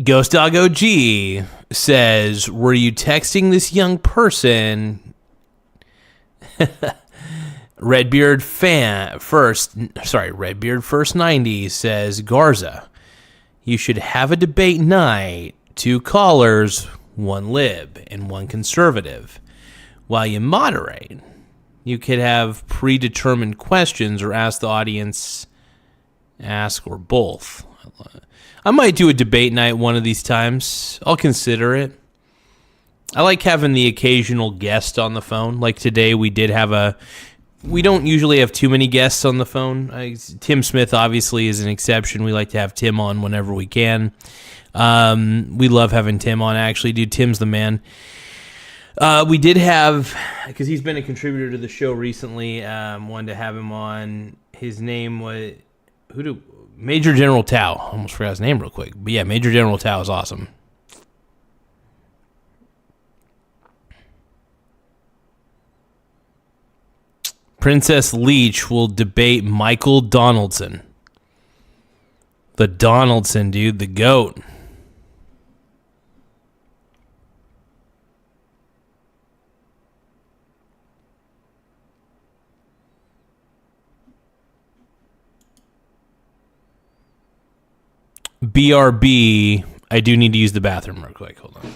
Ghost Dog OG says, were you texting this young person? Redbeard First 90 says, Garza, you should have a debate night, 2 callers, 1 lib, and 1 conservative. While you moderate, you could have predetermined questions or ask the audience, or both. I might do a debate night one of these times. I'll consider it. I like having the occasional guest on the phone. Like today, we don't usually have too many guests on the phone. Tim Smith obviously is an exception. We like to have Tim on whenever we can. We love having Tim on, actually. Dude, Tim's the man. We did have, because he's been a contributor to the show recently, wanted to have him on. His name was, Major General Tao. Almost forgot his name real quick. But yeah, Major General Tao is awesome. Princess Leach will debate Michael Donaldson. The Donaldson, dude. The GOAT. BRB. I do need to use the bathroom real quick. Hold on.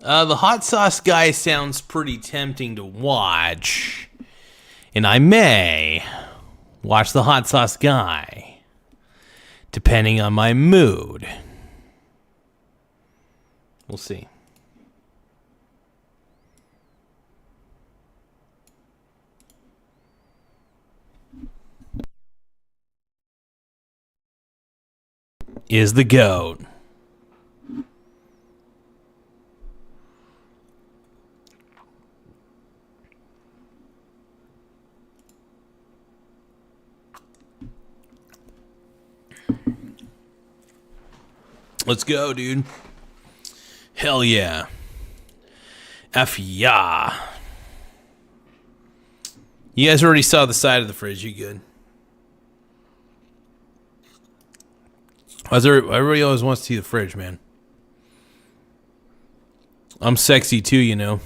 The hot sauce guy sounds pretty tempting to watch. And I may watch the hot sauce guy, depending on my mood. We'll see. Is the GOAT. Let's go, dude. Hell yeah. F yeah. You guys already saw the side of the fridge. You good? Everybody always wants to see the fridge, man. I'm sexy too, you know.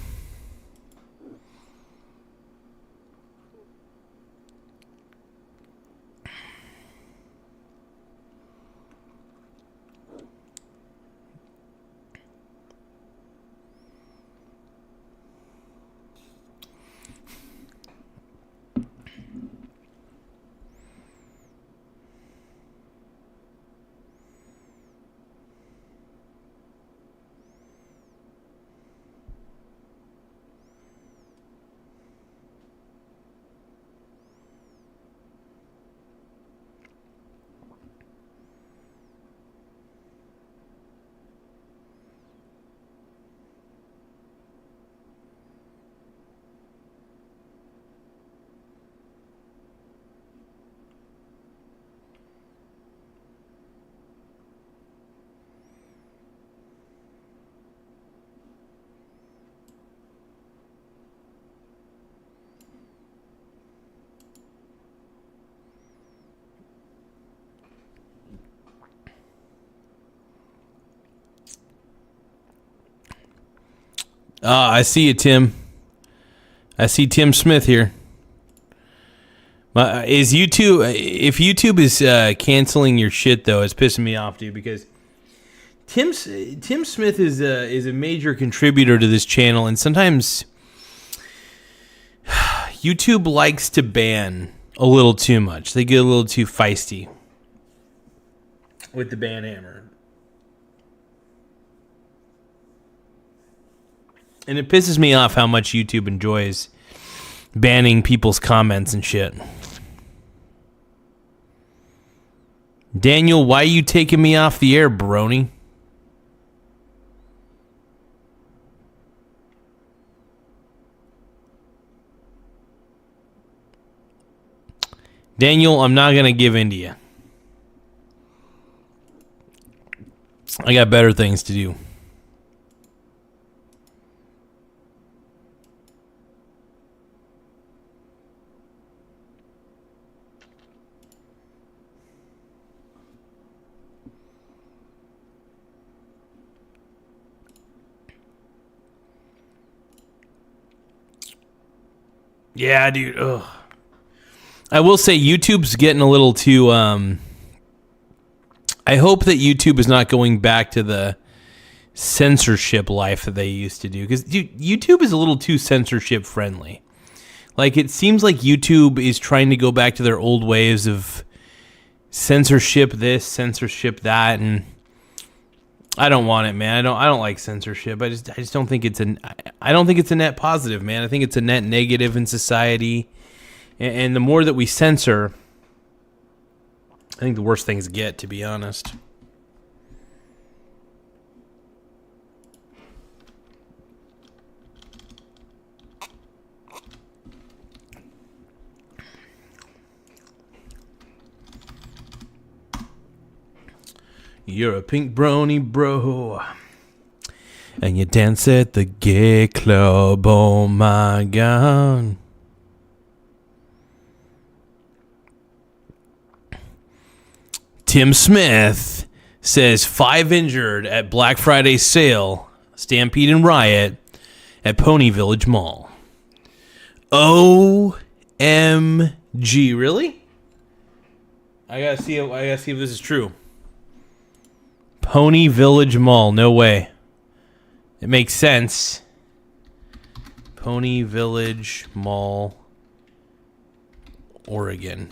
I see you, Tim. I see Tim Smith here. Is YouTube? If YouTube is canceling your shit, though, it's pissing me off, dude. Because Tim Smith is a major contributor to this channel, and sometimes YouTube likes to ban a little too much. They get a little too feisty with the ban hammer. And it pisses me off how much YouTube enjoys banning people's comments and shit. Daniel, why are you taking me off the air, brony? Daniel, I'm not going to give in to you. I got better things to do. Yeah, dude. Ugh. I will say YouTube's getting a little too... I hope that YouTube is not going back to the censorship life that they used to do. Because YouTube is a little too censorship friendly. Like, it seems like YouTube is trying to go back to their old ways of censorship this, censorship that, and I don't want it, man. I don't like censorship. I just don't think it's I don't think it's a net positive, man. I think it's a net negative in society. And the more that we censor, I think the worse things get, to be honest. You're a pink brony, bro. And you dance at the gay club. Oh, my God. Tim Smith says 5 injured at Black Friday sale, stampede and riot at Pony Village Mall. OMG, really? I gotta see if this is true. Pony Village Mall, no way. It makes sense. Pony Village Mall, Oregon.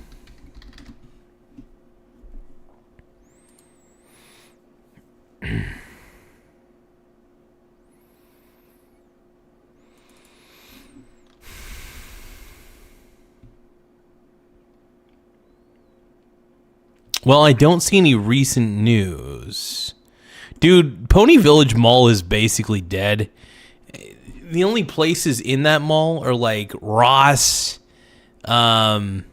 Well, I don't see any recent news. Dude, Pony Village Mall is basically dead. The only places in that mall are like Ross. Ross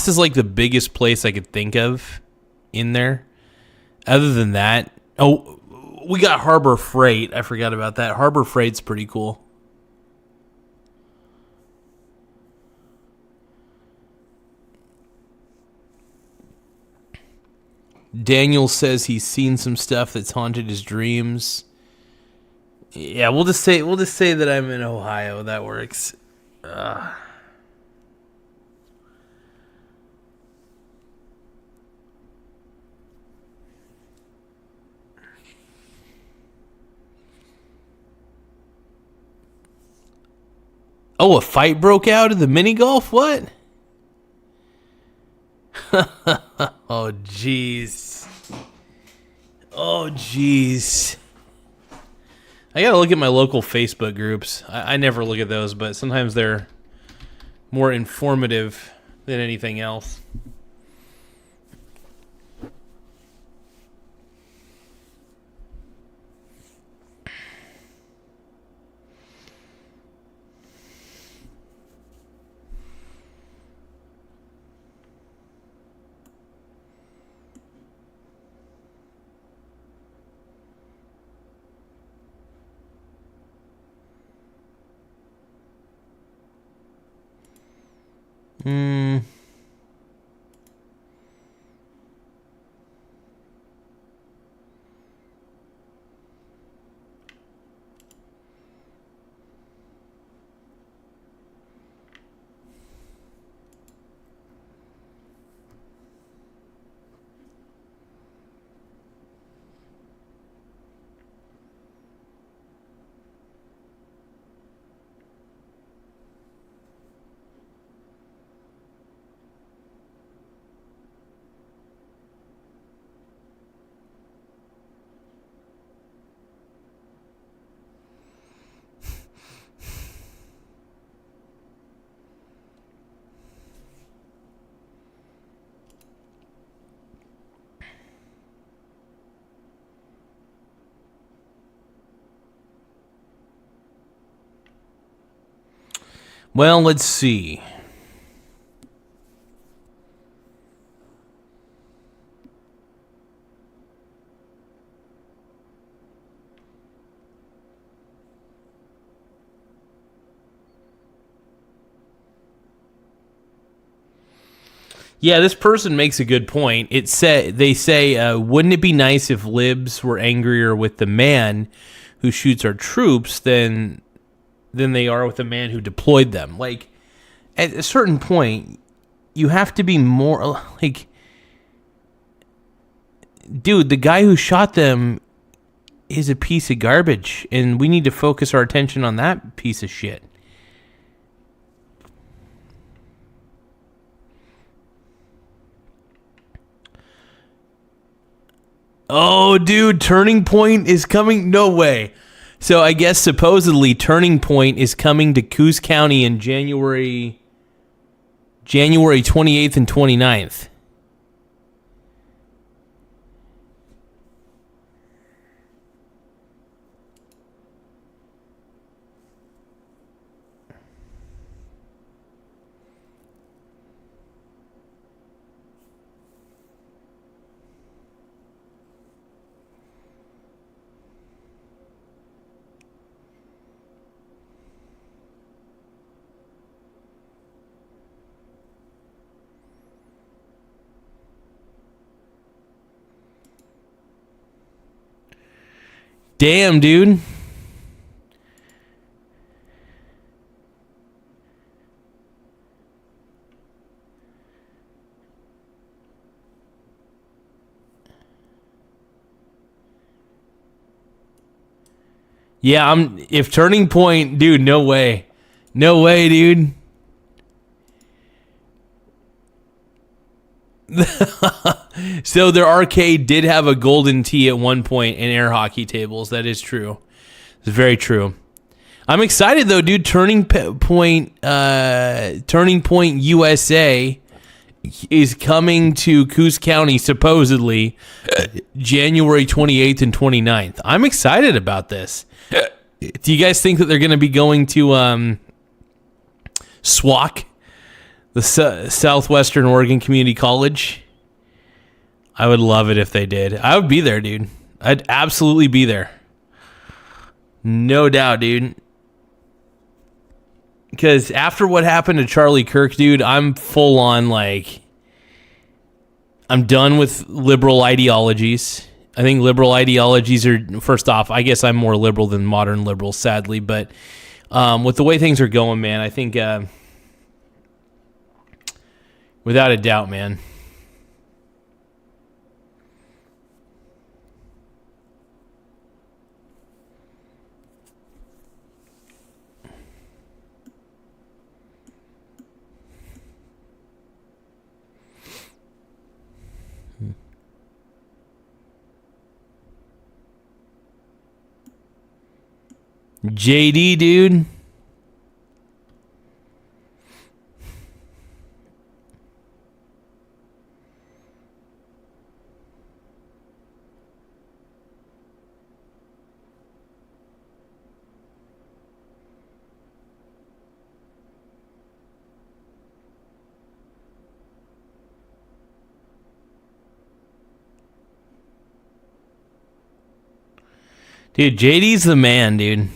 is like the biggest place I could think of in there. Other than that, oh, we got Harbor Freight. I forgot about that. Harbor Freight's pretty cool. Daniel says he's seen some stuff that's haunted his dreams. Yeah, we'll just say that I'm in Ohio. That works. Oh, a fight broke out in the mini golf? What? Oh, jeez. Oh, jeez. I gotta look at my local Facebook groups. I never look at those, but sometimes they're more informative than anything else. Well, let's see. Yeah, this person makes a good point. They say, wouldn't it be nice if libs were angrier with the man who shoots our troops than they are with the man who deployed them? Like, at a certain point, you have to be more like, dude, the guy who shot them is a piece of garbage, and we need to focus our attention on that piece of shit. Oh, dude, Turning Point is coming? No way. So I guess supposedly Turning Point is coming to Coos County in January 28th and 29th. Damn, dude. Yeah, if Turning Point, dude, no way. No way, dude. So their arcade did have a golden tee at one point and air hockey tables. That is true. It's very true. I'm excited though, dude. Turning Point USA is coming to Coos County supposedly January 28th and 29th. I'm excited about this. Do you guys think that they're going to be going to SWAC, the Southwestern Oregon Community College? I would love it if they did. I would be there, dude. I'd absolutely be there. No doubt, dude. Because after what happened to Charlie Kirk, dude, I'm full on like, I'm done with liberal ideologies. I think liberal ideologies are, first off, I guess I'm more liberal than modern liberals, sadly. But with the way things are going, man, I think without a doubt, man. JD, dude. Dude, JD's the man, dude.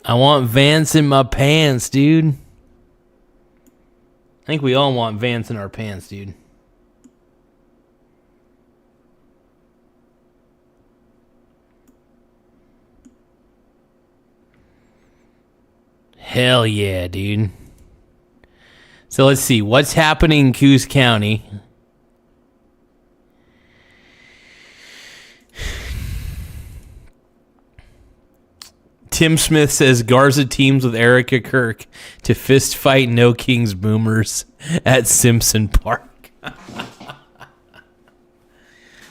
I want Vance in my pants, dude. I think we all want Vance in our pants, dude. Hell yeah, dude. So let's see. What's happening in Coos County? Tim Smith says Garza teams with Erica Kirk to fist fight No Kings Boomers at Simpson Park.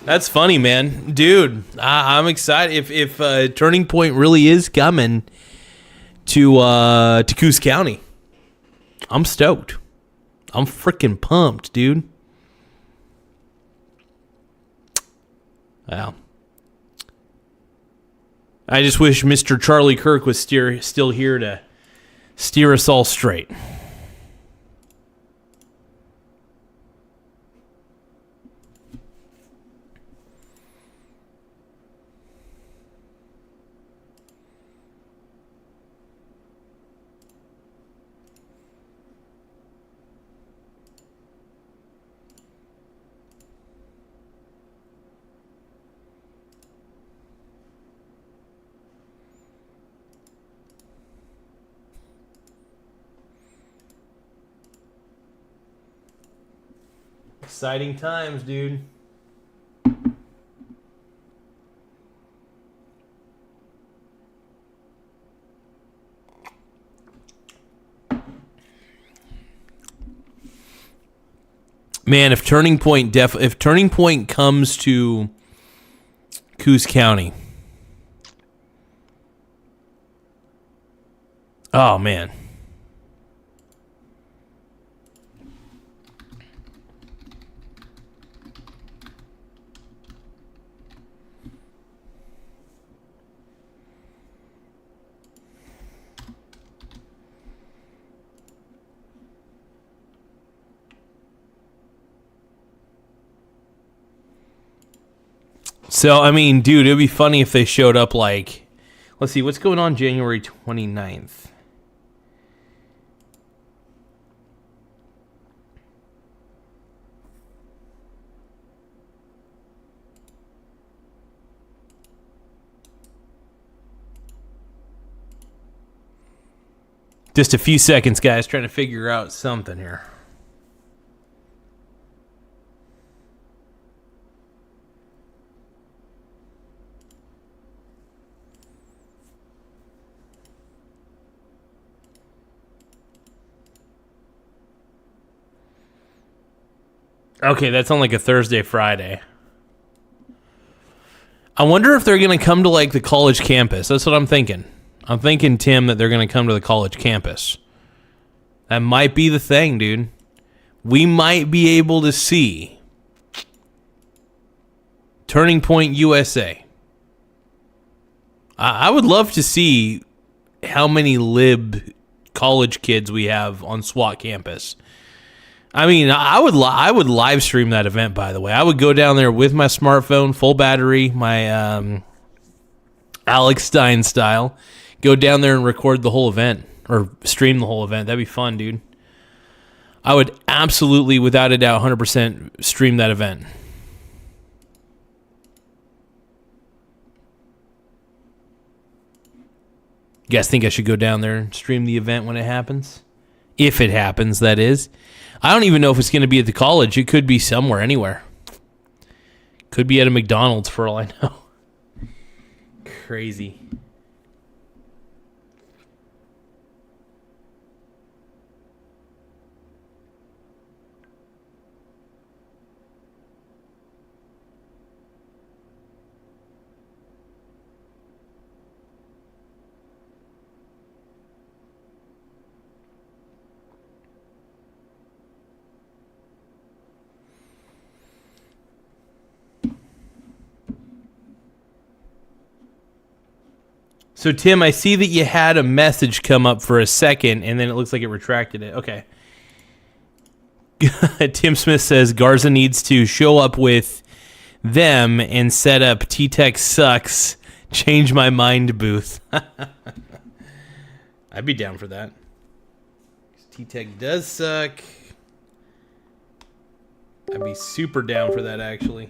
That's funny, man. Dude, I'm excited. If Turning Point really is coming to Coos County, I'm stoked. I'm freaking pumped, dude. Wow. I just wish Mr. Charlie Kirk was still here to steer us all straight. Exciting times, dude. Man, if Turning Point comes to Coos County, oh man. So, I mean, dude, it would be funny if they showed up like, let's see, what's going on January 29th? Just a few seconds, guys, trying to figure out something here. Okay, that's on like a Thursday, Friday. I wonder if they're going to come to like the college campus. That's what I'm thinking. I'm thinking, Tim, that they're going to come to the college campus. That might be the thing, dude. We might be able to see Turning Point USA. I would love to see how many lib college kids we have on SWAT campus. I mean, I would live stream that event, by the way. I would go down there with my smartphone, full battery, my Alex Stein style. Go down there and record the whole event, or stream the whole event. That'd be fun, dude. I would absolutely, without a doubt, 100% stream that event. You guys think I should go down there and stream the event when it happens? If it happens, that is. I don't even know if it's going to be at the college. It could be somewhere, anywhere. Could be at a McDonald's for all I know. Crazy. So, Tim, I see that you had a message come up for a second, and then it looks like it retracted it. Okay. Tim Smith says Garza needs to show up with them and set up T-Tech sucks, change my mind booth. I'd be down for that. T-Tech does suck. I'd be super down for that, actually.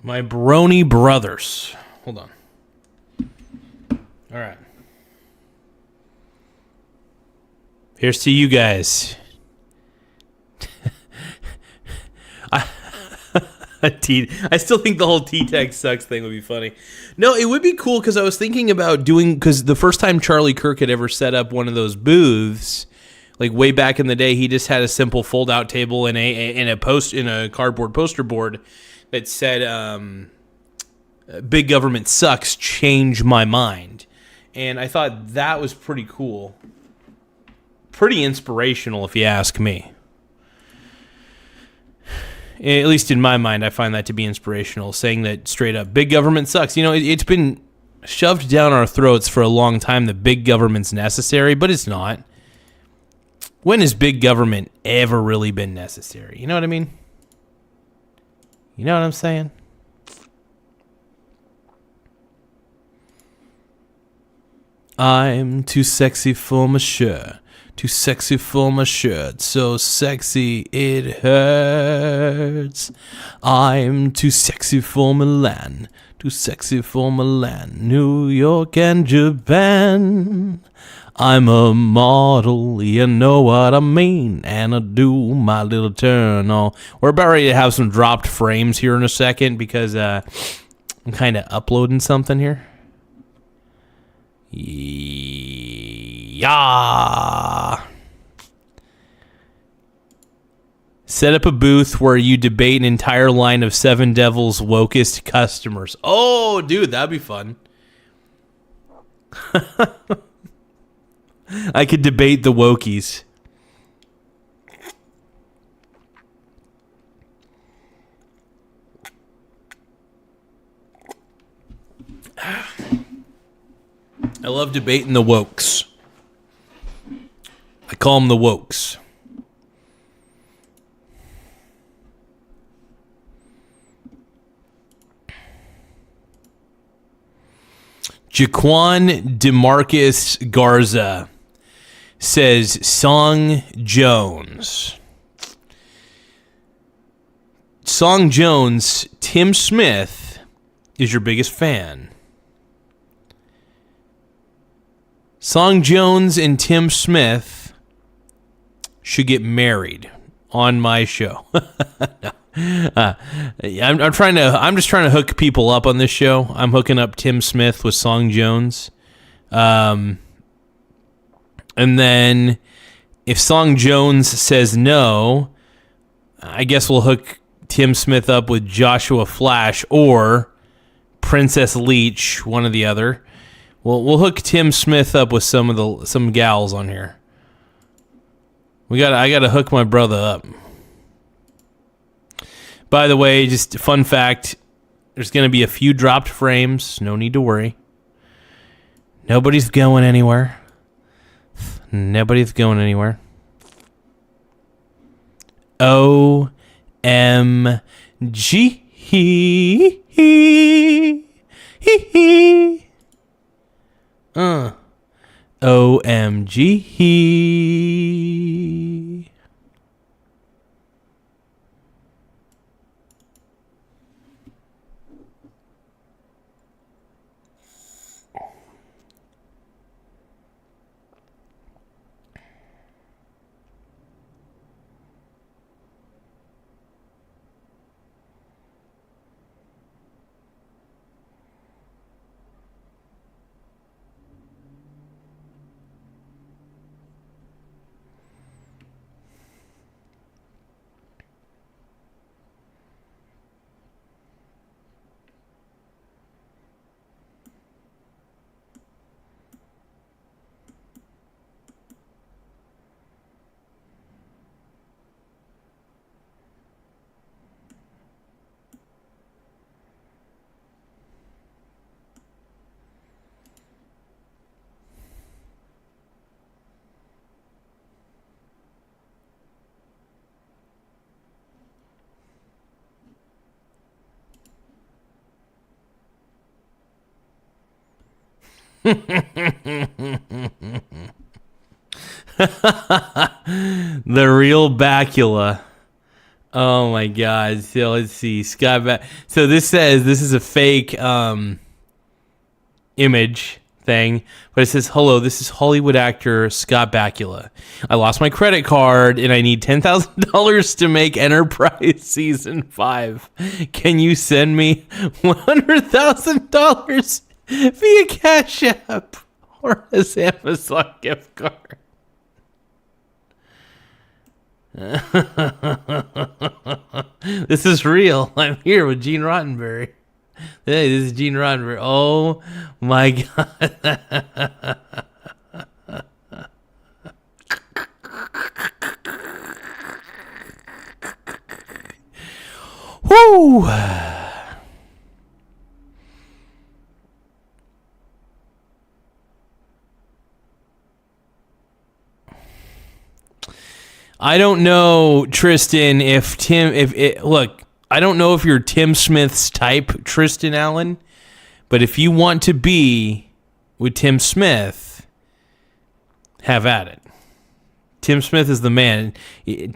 My brony brothers. Hold on. All right. Here's to you guys. I still think the whole T-Tech sucks thing would be funny. No, it would be cool because I was thinking about doing, because the first time Charlie Kirk had ever set up one of those booths, like way back in the day, he just had a simple fold-out table and a cardboard poster board that said, "Big government sucks, change my mind." And I thought that was pretty cool. Pretty inspirational, if you ask me. At least in my mind, I find that to be inspirational, saying that straight up, big government sucks. You know, it's been shoved down our throats for a long time that big government's necessary, but it's not. When has big government ever really been necessary? You know what I mean? You know what I'm saying? I'm too sexy for my shirt. Too sexy for my shirt. So sexy it hurts. I'm too sexy for Milan. Too sexy for Milan. New York and Japan. I'm a model, you know what I mean, and I do my little turn on. We're about ready to have some dropped frames here in a second because I'm kind of uploading something here. Yeah. Set up a booth where you debate an entire line of Seven Devils wokest customers. Oh, dude, that'd be fun. I could debate the wokies. I love debating the wokes. I call them the wokes. Jaquan DeMarcus Garza says Song Jones. Song Jones, Tim Smith is your biggest fan. Song Jones and Tim Smith should get married on my show. I'm just trying to hook people up on this show. I'm hooking up Tim Smith with Song Jones. And then if Song Jones says no, I guess we'll hook Tim Smith up with Joshua Flash or Princess Leach, one or the other. We'll hook Tim Smith up with some gals on here. I gotta hook my brother up. By the way, just a fun fact, there's going to be a few dropped frames. No need to worry. Nobody's going anywhere. Nobody's going anywhere. OMG. OMG. The real Bacula. Oh my God. So let's see. So this says this is a fake image thing, but it says, "Hello, this is Hollywood actor Scott Bakula. I lost my credit card and I need $10,000 to make Enterprise season 5. Can you send me $100,000 via Cash App or as Amazon gift card?" This is real. I'm here with Gene Roddenberry. Hey, this is Gene Roddenberry. Oh my God. Woo! I don't know, Tristan, look, I don't know if you're Tim Smith's type, Tristan Allen, but if you want to be with Tim Smith, have at it. Tim Smith is the man.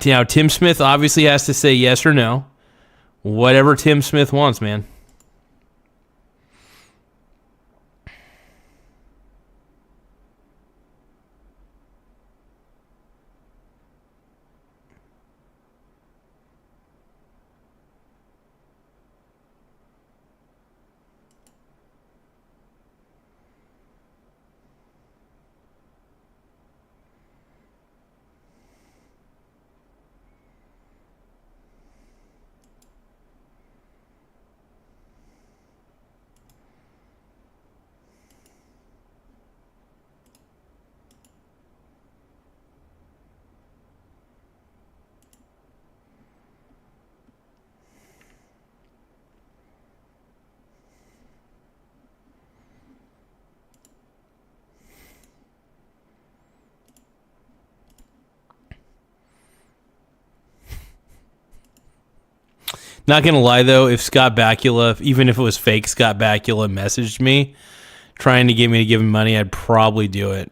Now, Tim Smith obviously has to say yes or no. Whatever Tim Smith wants, man. Not going to lie, though, if Scott Bakula, even if it was fake Scott Bakula, messaged me trying to get me to give him money, I'd probably do it.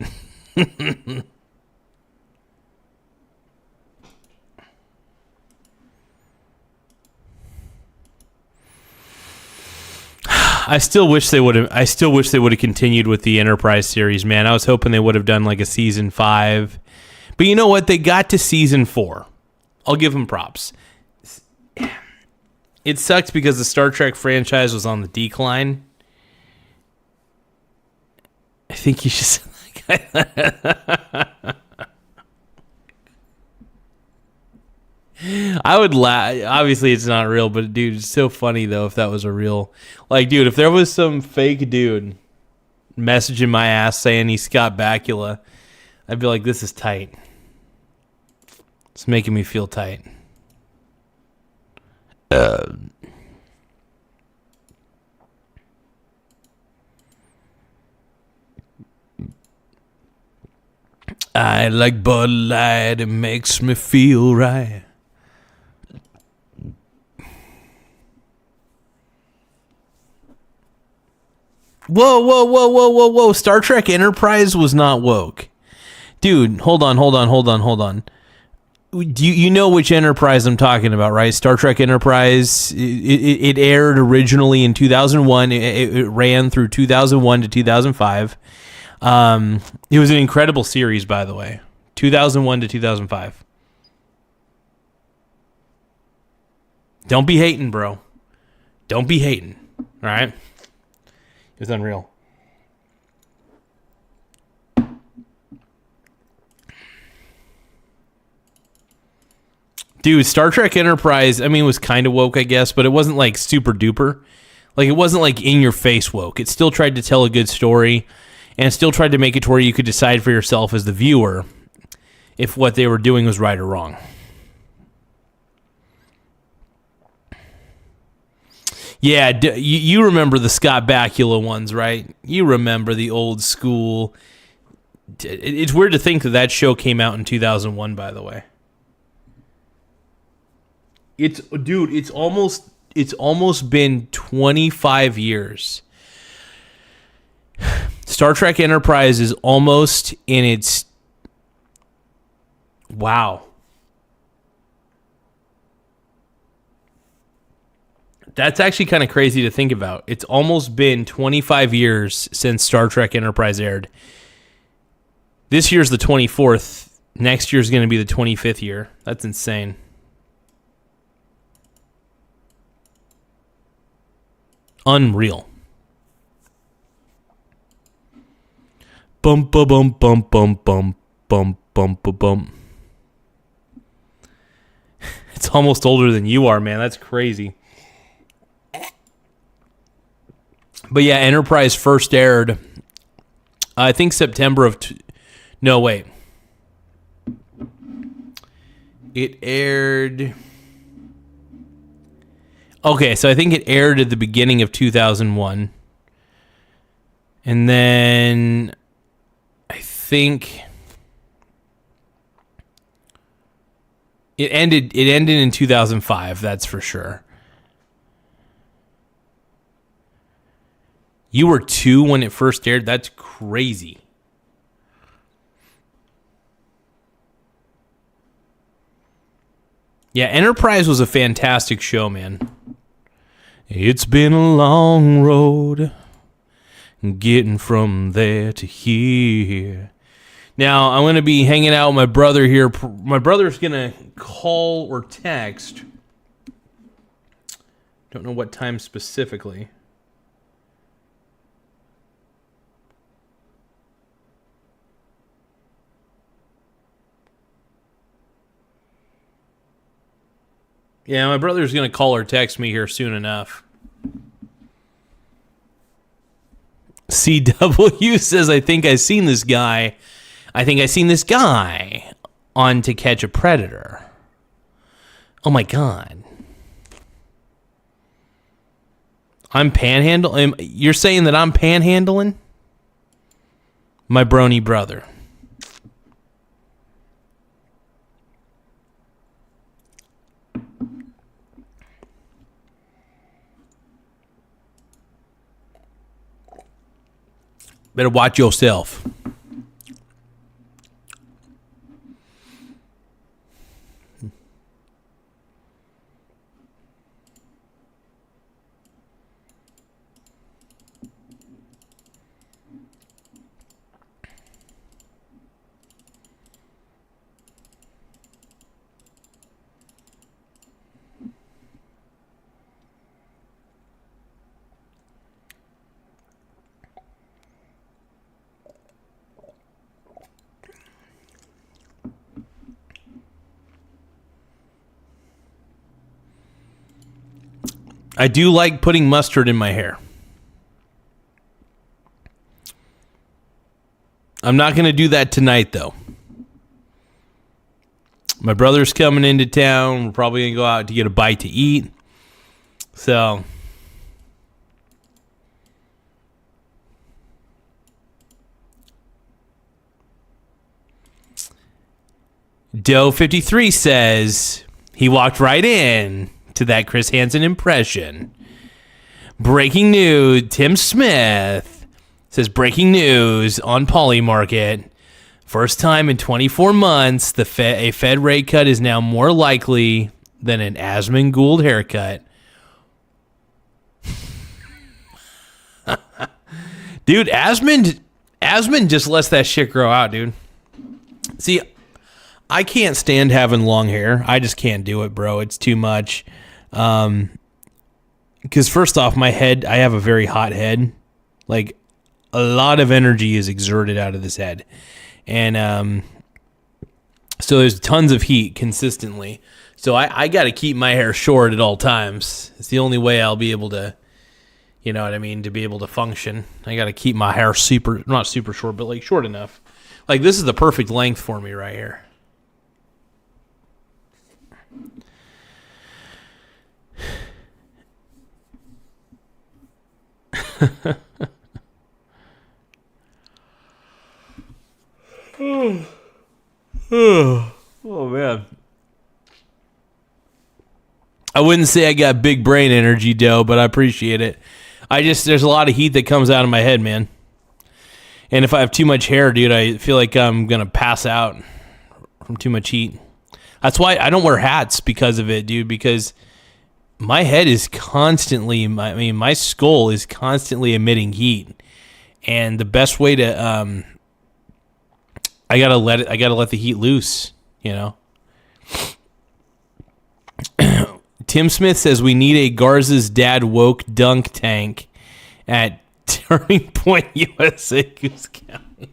I still wish they would have continued with the Enterprise series, man. I was hoping they would have done like a season 5. But you know what? They got to season 4. I'll give them props. It sucks because the Star Trek franchise was on the decline. I think you should... I would laugh. Obviously, it's not real, but dude, it's so funny though if that was a real. Like, dude, if there was some fake dude messaging my ass saying he's Scott Bakula, I'd be like, this is tight. It's making me feel tight. I like Bud Light. It makes me feel right. Whoa. Star Trek Enterprise was not woke. Dude, hold on. You know which Enterprise I'm talking about, right? Star Trek Enterprise, it aired originally in 2001. It ran through 2001 to 2005. It was an incredible series, by the way. 2001 to 2005. Don't be hating, bro. Don't be hating. All right? It was unreal. Dude, Star Trek Enterprise, I mean, was kind of woke, I guess, but it wasn't like super duper. Like, it wasn't like in your face woke. It still tried to tell a good story and still tried to make it to where you could decide for yourself as the viewer if what they were doing was right or wrong. Yeah, you remember the Scott Bakula ones, right? You remember the old school. It's weird to think that show came out in 2001, by the way. It's almost been 25 years. Star Trek Enterprise is almost in its... Wow. That's actually kind of crazy to think about. It's almost been 25 years since Star Trek Enterprise aired. This year's the 24th. Next year's going to be the 25th year. That's insane. Unreal. Bum ba bum bum bum bum bum bum ba bum. It's almost older than you are, man. That's crazy. But yeah, Enterprise first aired, I think September of... No, wait. It aired... Okay, so I think it aired at the beginning of 2001. And then I think it ended in 2005, that's for sure. You were 2 when it first aired? That's crazy. Yeah, Enterprise was a fantastic show, man. It's been a long road getting from there to here. Now, I'm going to be hanging out with my brother here. My brother's going to call or text. Don't know what time specifically. Yeah, my brother's going to call or text me here soon enough. CW says, I think I've seen this guy on To Catch a Predator. Oh my God. I'm panhandling? You're saying that I'm panhandling? My brony brother. Better watch yourself. I do like putting mustard in my hair. I'm not going to do that tonight, though. My brother's coming into town. We're probably going to go out to get a bite to eat. So, Doe53 says he walked right in to that Chris Hansen impression. Breaking news, Tim Smith says, breaking news on Polymarket. First time in 24 months, a Fed rate cut is now more likely than an Asmund Gould haircut. Dude, Asmund just lets that shit grow out, dude. See, I can't stand having long hair. I just can't do it, bro. It's too much. Because first off, my head, I have a very hot head. Like, a lot of energy is exerted out of this head. And so there's tons of heat consistently. So I got to keep my hair short at all times. It's the only way I'll be able to, you know what I mean, to be able to function. I got to keep my hair not super short, but like short enough. Like, this is the perfect length for me right here. Oh man. I wouldn't say I got big brain energy, Doe, but I appreciate it. There's a lot of heat that comes out of my head, man. And if I have too much hair, dude, I feel like I'm going to pass out from too much heat. That's why I don't wear hats because of it, dude, because my head is constantly, my skull is constantly emitting heat. And the best way to, I gotta let the heat loose, you know? Tim Smith says we need a Garza's dad woke dunk tank at Turning Point, USA, Goose County.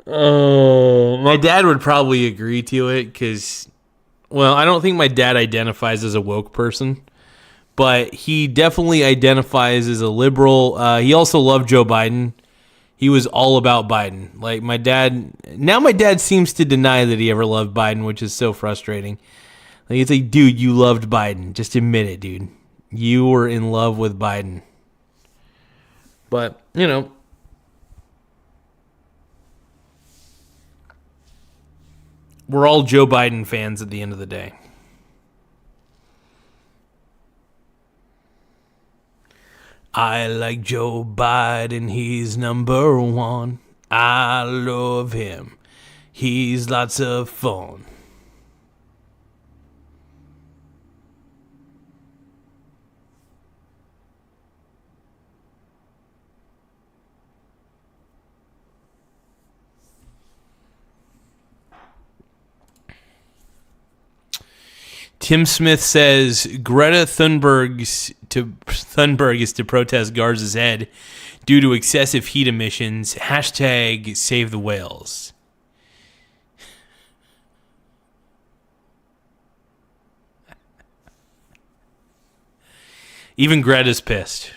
Oh, my dad would probably agree to it because, well, I don't think my dad identifies as a woke person, but he definitely identifies as a liberal. He also loved Joe Biden. He was all about Biden. Like my dad seems to deny that he ever loved Biden, which is so frustrating. Like it's like, dude, you loved Biden. Just admit it, dude. You were in love with Biden. But, you know, we're all Joe Biden fans at the end of the day. I like Joe Biden, he's number one. I love him, he's lots of fun. Tim Smith says Greta Thunberg is to protest Garza's head due to excessive heat emissions. # save the whales. Even Greta's pissed.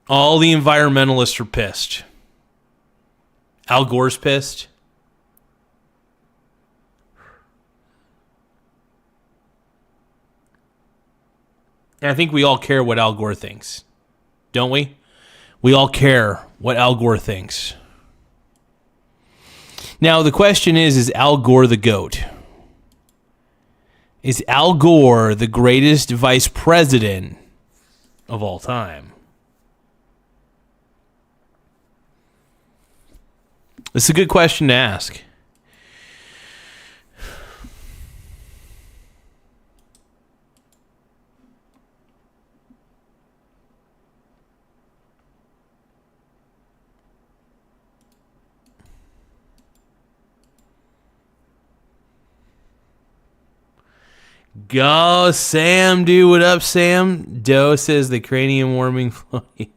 All the environmentalists are pissed. Al Gore's pissed. And I think we all care what Al Gore thinks. Don't we? We all care what Al Gore thinks. Now, the question is Al Gore the GOAT? Is Al Gore the greatest vice president of all time? It's a good question to ask. Go, Sam, dude. What up, Sam? Doe says the cranium warming floaty.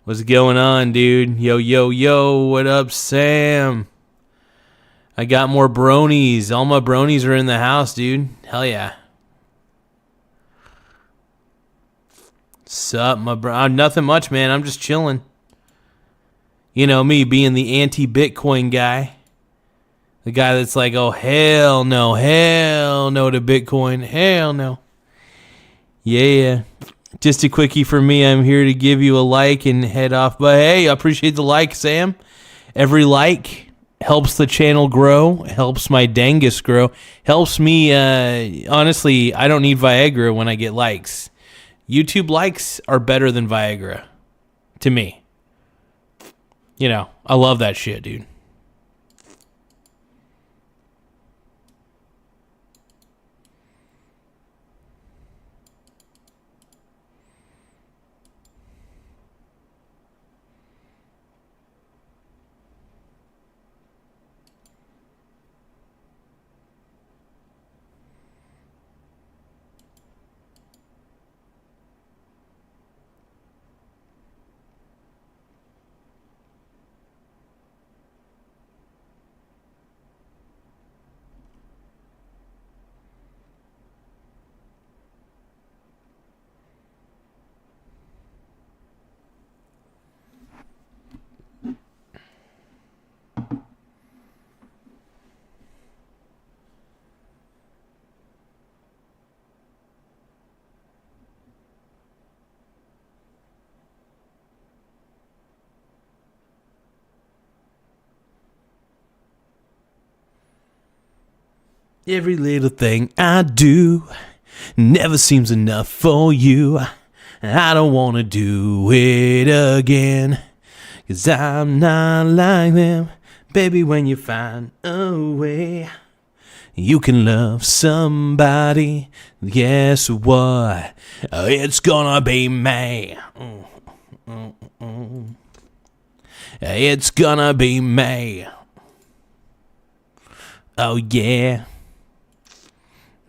What's going on, dude? Yo, yo, yo. What up, Sam? I got more bronies. All my bronies are in the house, dude. Hell yeah. Sup, my bro? Nothing much, man. I'm just chilling. You know, me being the anti-Bitcoin guy. The guy that's like, oh, hell no to Bitcoin. Hell no. Yeah. Just a quickie for me. I'm here to give you a like and head off. But hey, I appreciate the like, Sam. Every like helps the channel grow, helps my dangus grow, helps me. Honestly, I don't need Viagra when I get likes. YouTube likes are better than Viagra to me. You know, I love that shit, dude. Every little thing I do never seems enough for you. I don't want to do it again, 'cause I'm not like them. Baby, when you find a way, you can love somebody. Guess what? It's gonna be me. It's gonna be me. Oh yeah.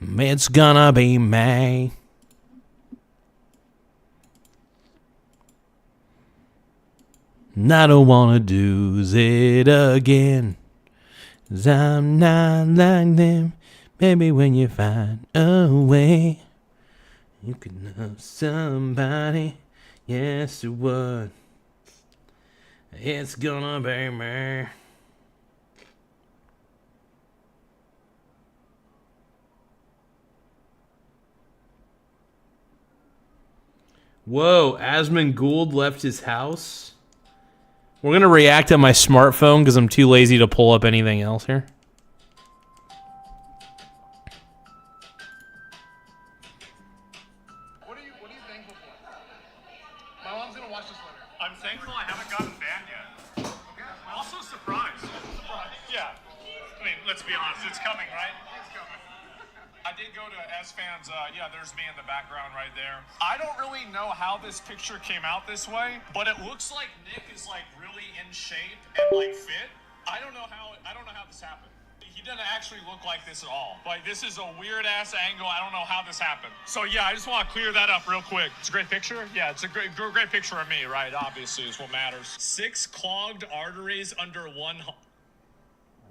It's gonna be me. I don't wanna do it again, 'cause I'm not like them. Baby, when you find a way, you can love somebody. Yes, it would. It's gonna be me. Whoa, Asmund Gould left his house. We're going to react on my smartphone because I'm too lazy to pull up anything else here. What are you thankful for? My mom's going to watch this later. I'm thankful I haven't gotten banned yet. Okay. I'm also surprised. Yeah. I mean, let's be honest. It's coming, right? It's coming. I did go to S-Fans. Yeah, there's me in the background right there. I don't really know how this picture came out this way, but it looks like Nick is like really in shape and like fit. I don't know how this happened. He doesn't actually look like this at all. Like, this is a weird ass angle. I don't know how this happened. So yeah, I just want to clear that up real quick. It's a great picture. Yeah, it's a great picture of me, right? Obviously is what matters. 6 clogged arteries under one.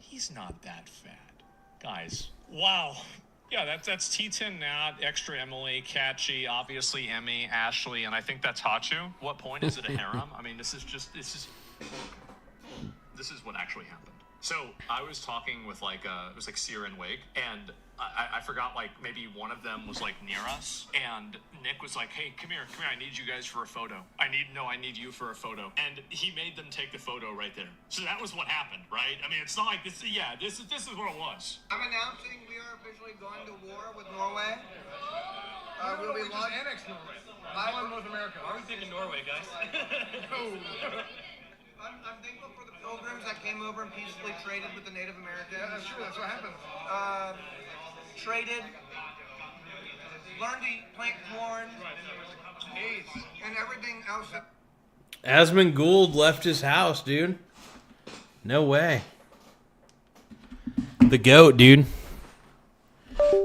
He's not that fat, guys. Wow. Yeah, that's T10 Nat, Extra Emily, Catchy, obviously Emmy, Ashley, and I think that's Hachu. What point is it a harem? I mean, this is what actually happened. So I was talking with it was like Sierra and Wake, and I forgot like maybe one of them was like near us, and Nick was like, hey, come here, I need you guys for a photo. I need you for a photo. And he made them take the photo right there. So that was what happened, right? I mean, it's not like this, yeah, this is what it was. I'm announcing we are officially going to war with Norway. We'll be just annexed Norway. Live on North America. Why are we picking Norway, guys? I'm thankful for the pilgrims that came over and peacefully traded with the Native Americans. Yeah, that's true. That's what happened. Traded, learned to plant corn, and everything else. Asmund Gould left his house, dude. No way. The GOAT, dude.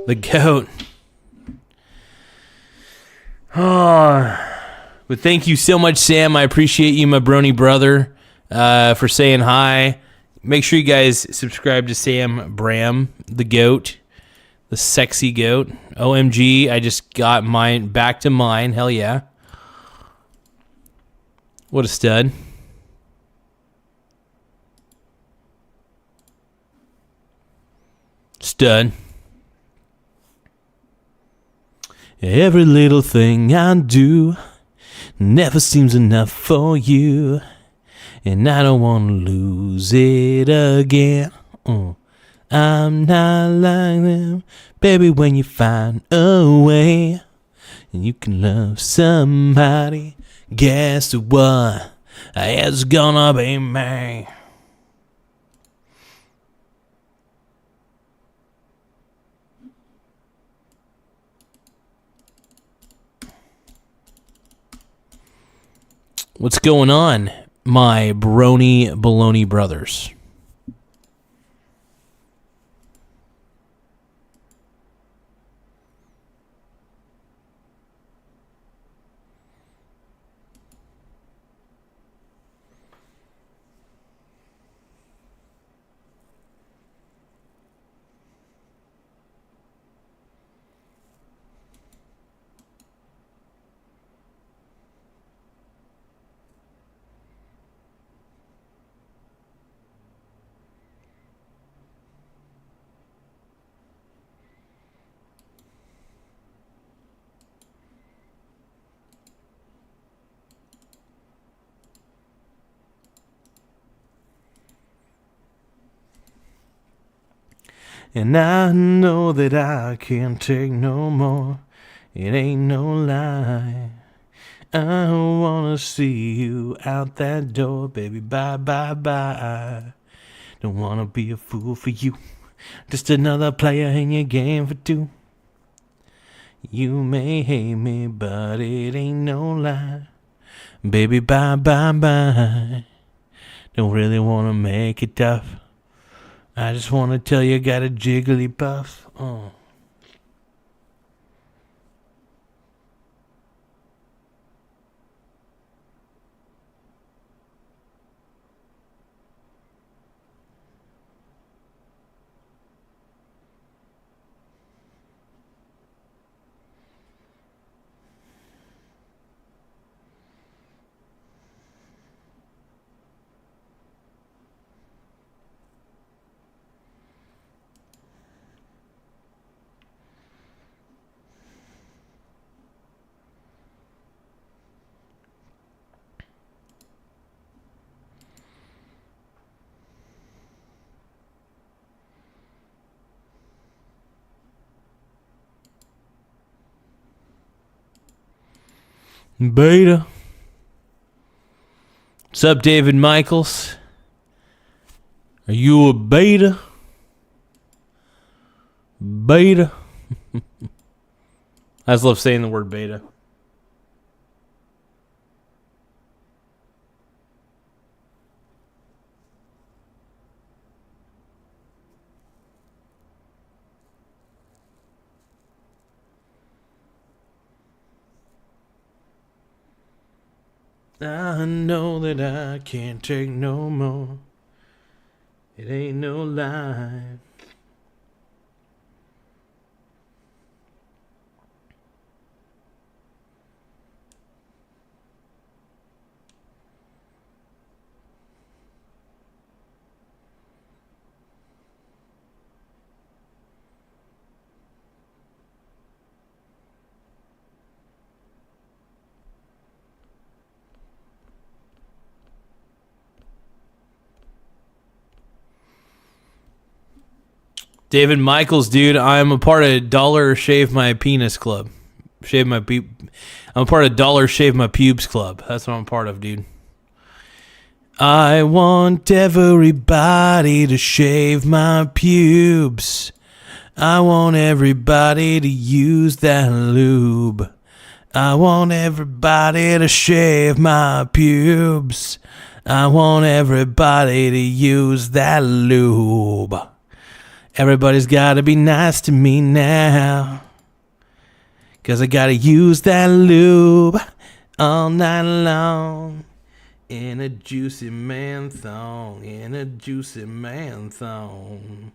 The GOAT. Oh. But thank you so much, Sam. I appreciate you, my brony brother, for saying hi. Make sure you guys subscribe to Sam Bram, the GOAT, the sexy GOAT. OMG, I just got mine back to mine. Hell yeah. What a stud. Stud. Every little thing I do never seems enough for you, and I don't want to lose it again. I'm not like them, baby, when you find a way and you can love somebody, guess what? It's gonna be me. What's going on, my brony baloney brothers? And I know that I can't take no more. It ain't no lie. I wanna see you out that door, baby. Bye, bye, bye. Don't wanna be a fool for you. Just another player in your game for two. You may hate me, but it ain't no lie. Baby, bye, bye, bye. Don't really wanna make it tough. I just want to tell you, got a jiggly puff. Oh. Beta. What's up, David Michaels? Are you a beta? Beta. I just love saying the word beta. I know that I can't take no more. It ain't no lie. David Michaels, dude, I'm a part of Dollar Shave My Penis Club. Shave my I'm a part of Dollar Shave My Pubes Club. That's what I'm a part of, dude. I want everybody to shave my pubes. I want everybody to use that lube. I want everybody to shave my pubes. I want everybody to use that lube. Everybody's gotta be nice to me now. 'Cause I gotta use that lube all night long. In a juicy man thong. In a juicy man thong.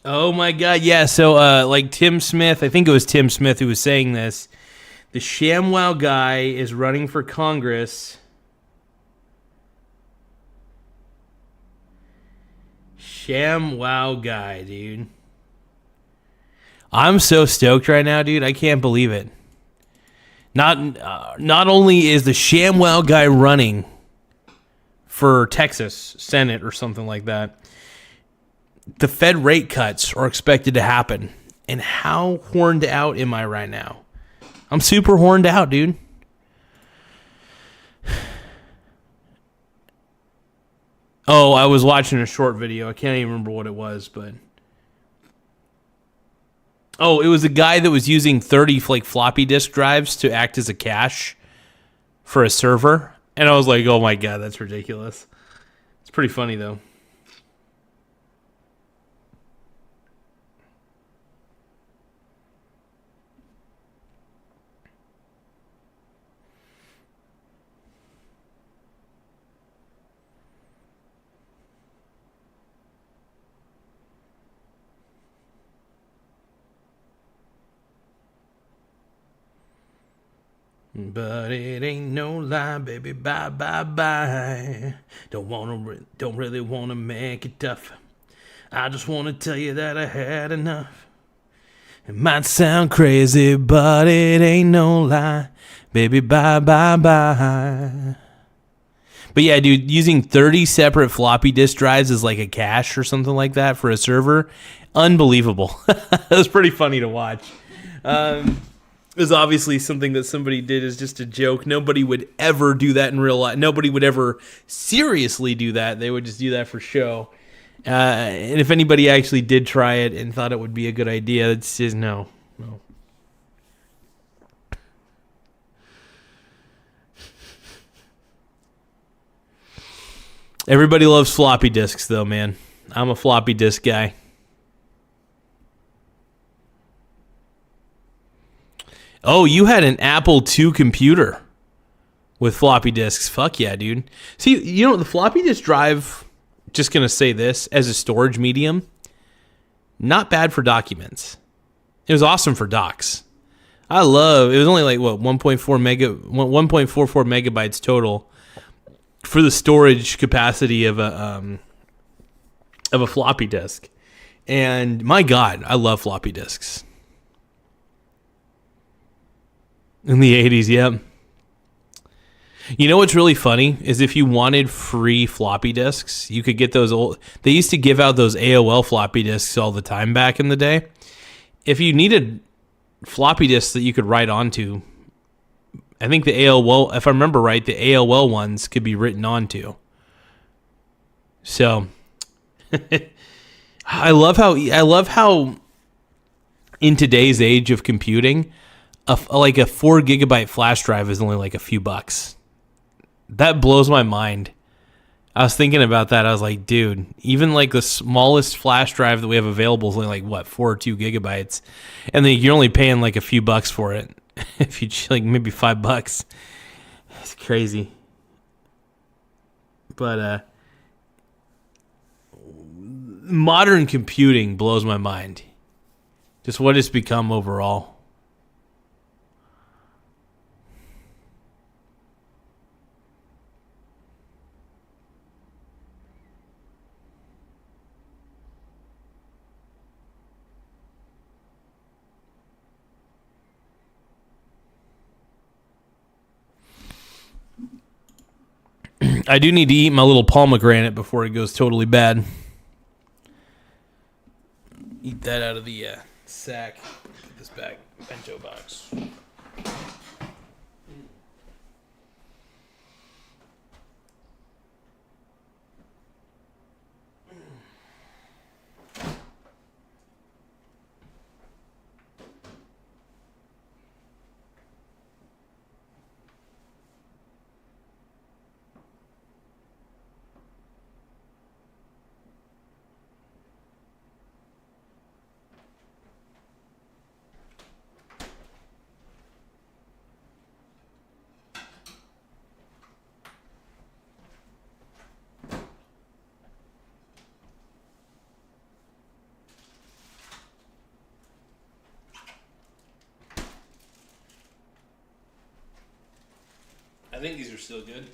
Oh my God, yeah. So, like Tim Smith, I think it was Tim Smith who was saying this. The ShamWow guy is running for Congress. ShamWow guy, dude. I'm so stoked right now, dude. I can't believe it. Not only is the ShamWow guy running for Texas Senate or something like that, the Fed rate cuts are expected to happen. And how horned out am I right now? I'm super horned out, dude. Oh, I was watching a short video. I can't even remember what it was, but... Oh, it was a guy that was using 30 like floppy disk drives to act as a cache for a server. And I was like, oh my God, that's ridiculous. It's pretty funny, though. But it ain't no lie, baby, bye, bye, bye. Don't really wanna make it tough. I just wanna tell you that I had enough. It might sound crazy, but it ain't no lie, baby, bye, bye, bye. But yeah, dude, using 30 separate floppy disk drives as like a cache or something like that for a server, unbelievable. It was pretty funny to watch. It was obviously something that somebody did as just a joke. Nobody would ever do that in real life. Nobody would ever seriously do that. They would just do that for show. And if anybody actually did try it and thought it would be a good idea, it's just no. Everybody loves floppy disks, though, man. I'm a floppy disk guy. Oh, you had an Apple II computer with floppy disks. Fuck yeah, dude. See, the floppy disk drive, just going to say this, as a storage medium, not bad for documents. It was awesome for docs. It was only like, 1.44 megabytes total for the storage capacity of a floppy disk. And my God, I love floppy disks. In the 80s, yeah. You know what's really funny is if you wanted free floppy disks, you could get those old. They used to give out those AOL floppy disks all the time back in the day. If you needed floppy disks that you could write onto, I think the AOL, if I remember right, the AOL ones could be written onto. So I love how in today's age of computing, like a 4 gigabyte flash drive is only like a few bucks. That blows my mind. I was thinking about that. I was like, dude, even like the smallest flash drive that we have available is only like 4 or 2 gigabytes, and then you're only paying like a few bucks for it. If you like maybe $5, it's crazy. But modern computing blows my mind. Just what it's become overall. I do need to eat my little pomegranate before it goes totally bad. Eat that out of the sack. Put this back. Bento box. I think these are still good.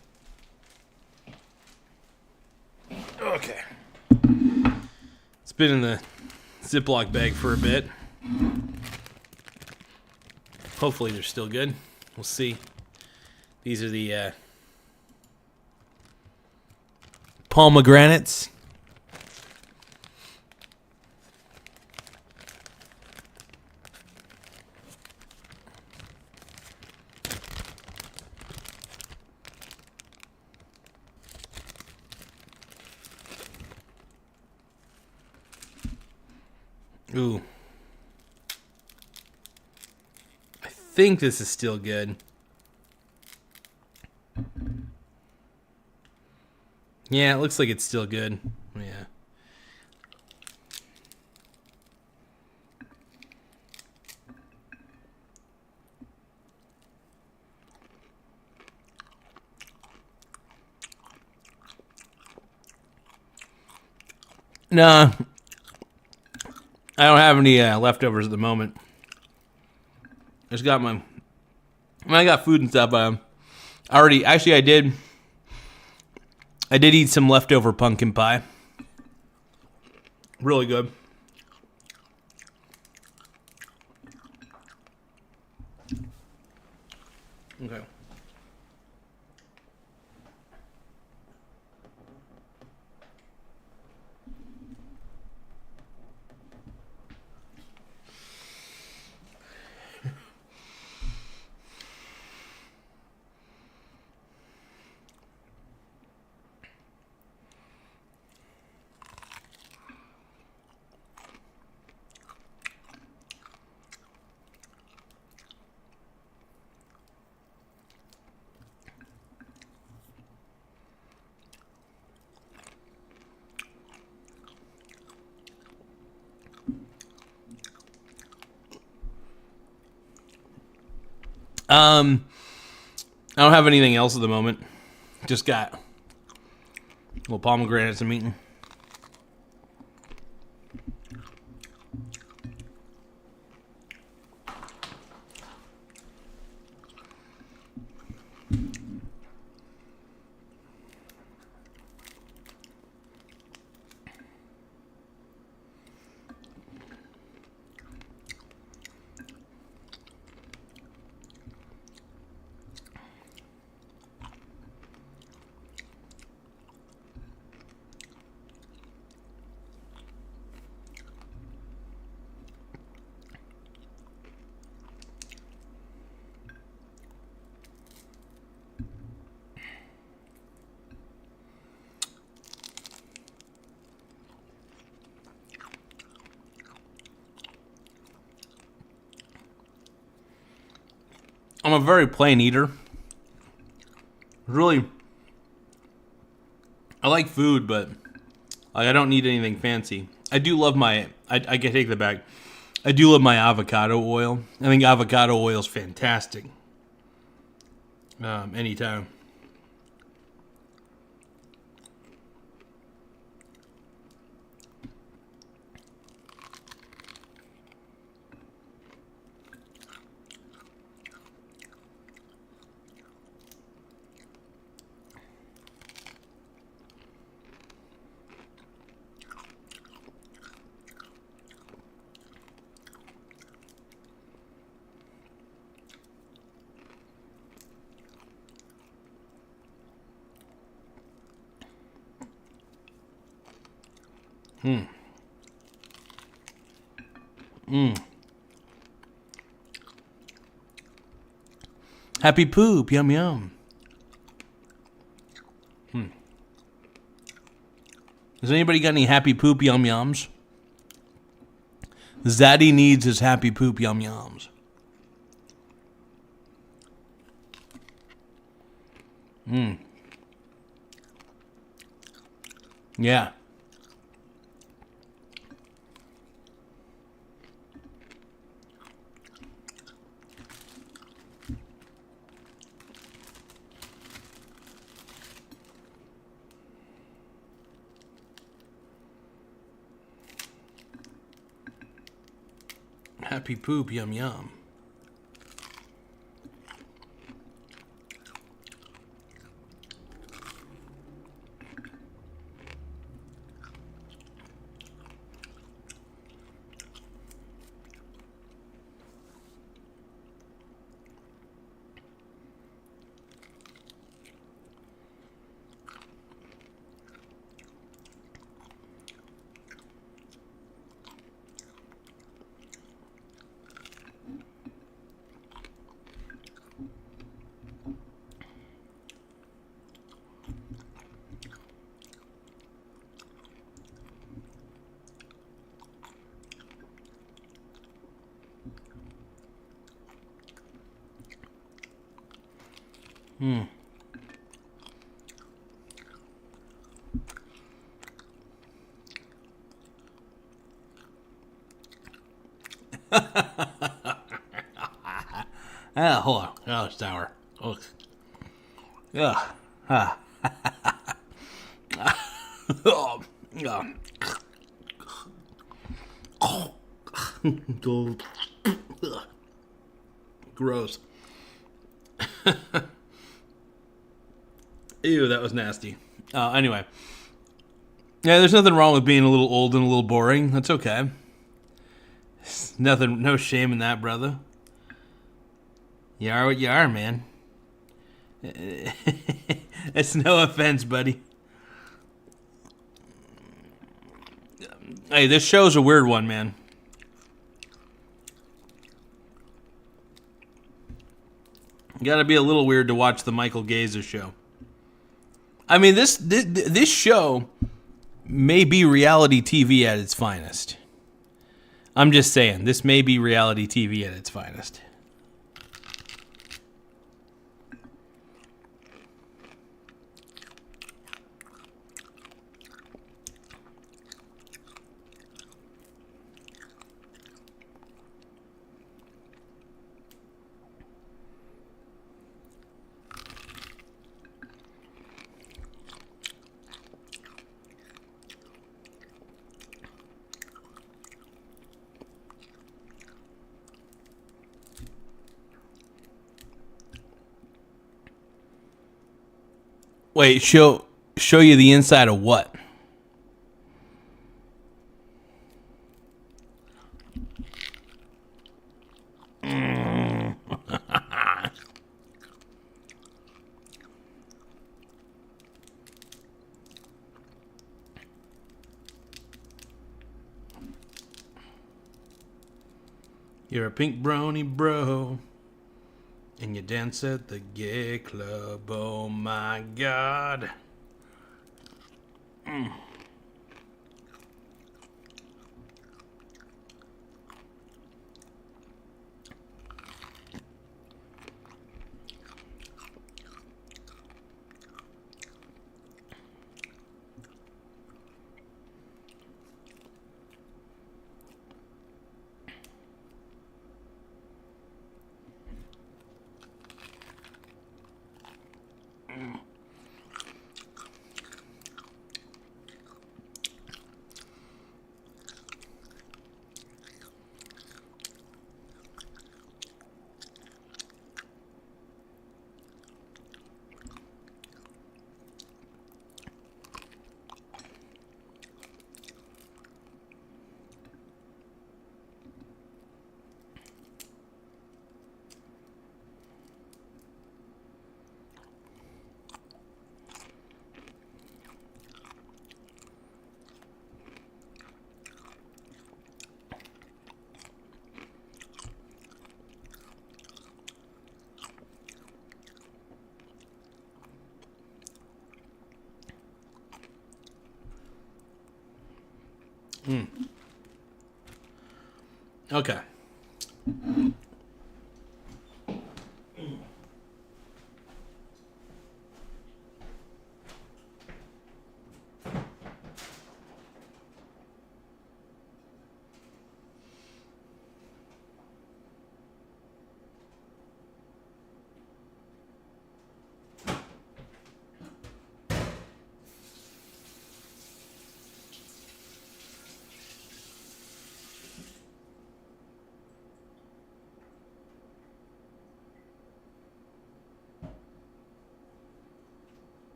Okay. It's been in the Ziploc bag for a bit. Hopefully they're still good. We'll see. These are the pomegranates. Ooh. I think this is still good. Yeah, it looks like it's still good. Yeah. Nah. I don't have any leftovers at the moment. I got food and stuff. I did eat some leftover pumpkin pie. Really good. Okay. I don't have anything else at the moment. Just got little pomegranates I'm eating. I'm a very plain eater. Really, I like food, but I don't need anything fancy. I do love my, I can take that back. I do love my avocado oil. I think avocado oil is fantastic. Anytime. Happy poop, yum yum. Has anybody got any happy poop yum yums? Zaddy needs his happy poop yum yums. Yeah. Happy poop yum yum. Ah, hold on. Oh, it's sour. Oh. Yeah. Ah. Oh. Yeah. Gross. Ew, that was nasty. Anyway. Yeah, there's nothing wrong with being a little old and a little boring. That's okay. Nothing, no shame in that, brother. You are what you are, man. It's no offense, buddy. Hey, this show's a weird one, man. You gotta be a little weird to watch the Michael Garza Show. I mean, this show may be reality TV at its finest. I'm just saying, this may be reality TV at its finest. Wait, show you the inside of what? You're a pink brony bro, and you dance at the gay club. Oh my God. Okay.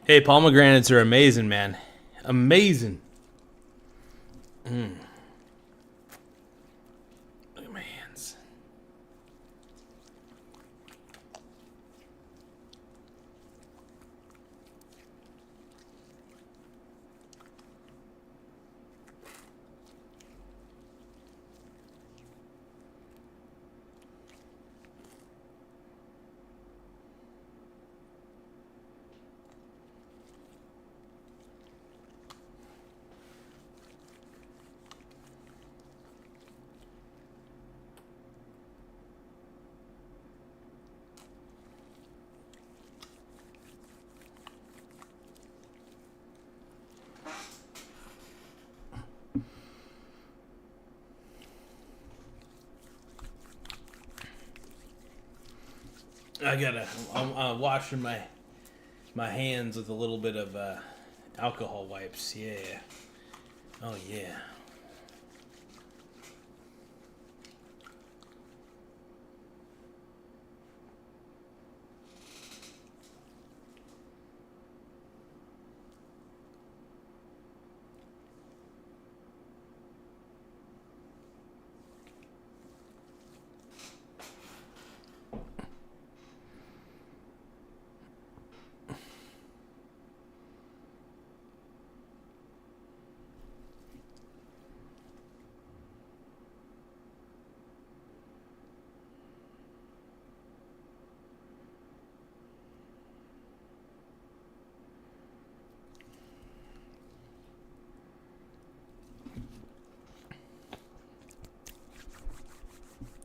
Hey, pomegranates are amazing, man. Amazing. Look at my hands. I'm washing my hands with a little bit of alcohol wipes. Yeah. Oh yeah.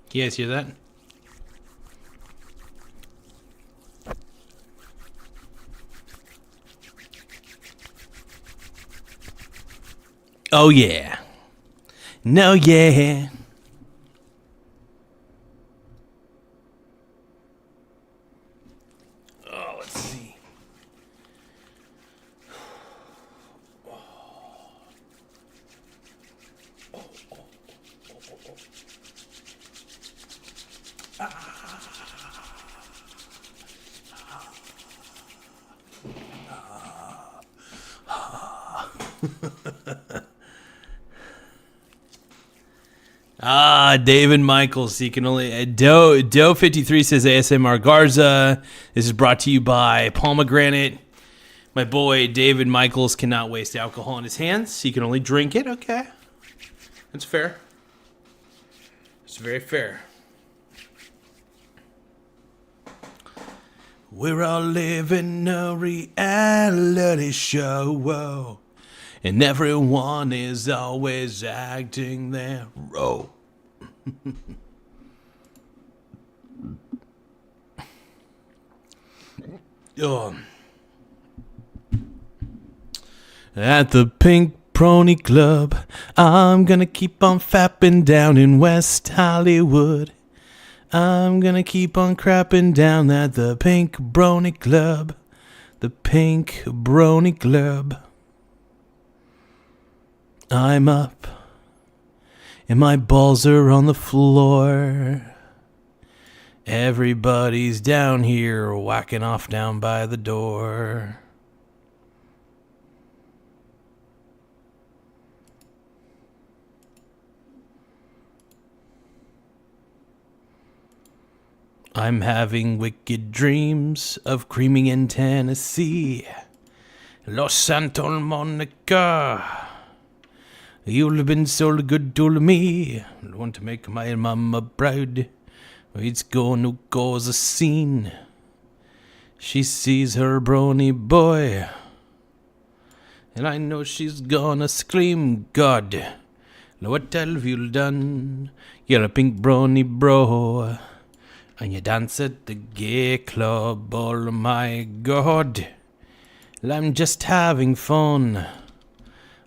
Can you guys hear that? Oh, yeah. No, yeah. Oh, let's see. David Michaels. You can only Doe 53 says ASMR Garza. This is brought to you by Pomegranate. My boy David Michaels cannot waste alcohol in his hands. He can only drink it. Okay, that's fair. It's very fair. We're all living a reality show, whoa, and everyone is always acting their role. At the Pink Prony Club, I'm gonna keep on fapping down in West Hollywood. I'm gonna keep on crapping down at the Pink Brony Club. The Pink Brony Club. I'm up, and my balls are on the floor. Everybody's down here whacking off down by the door. I'm having wicked dreams of creaming in Tennessee. Los Santa Monica. You've been so good to me. I want to make my mama proud. It's gonna cause a scene. She sees her brony boy, and I know she's gonna scream, God, what have you done? You're a pink brony bro, and you dance at the gay club. Oh my God, I'm just having fun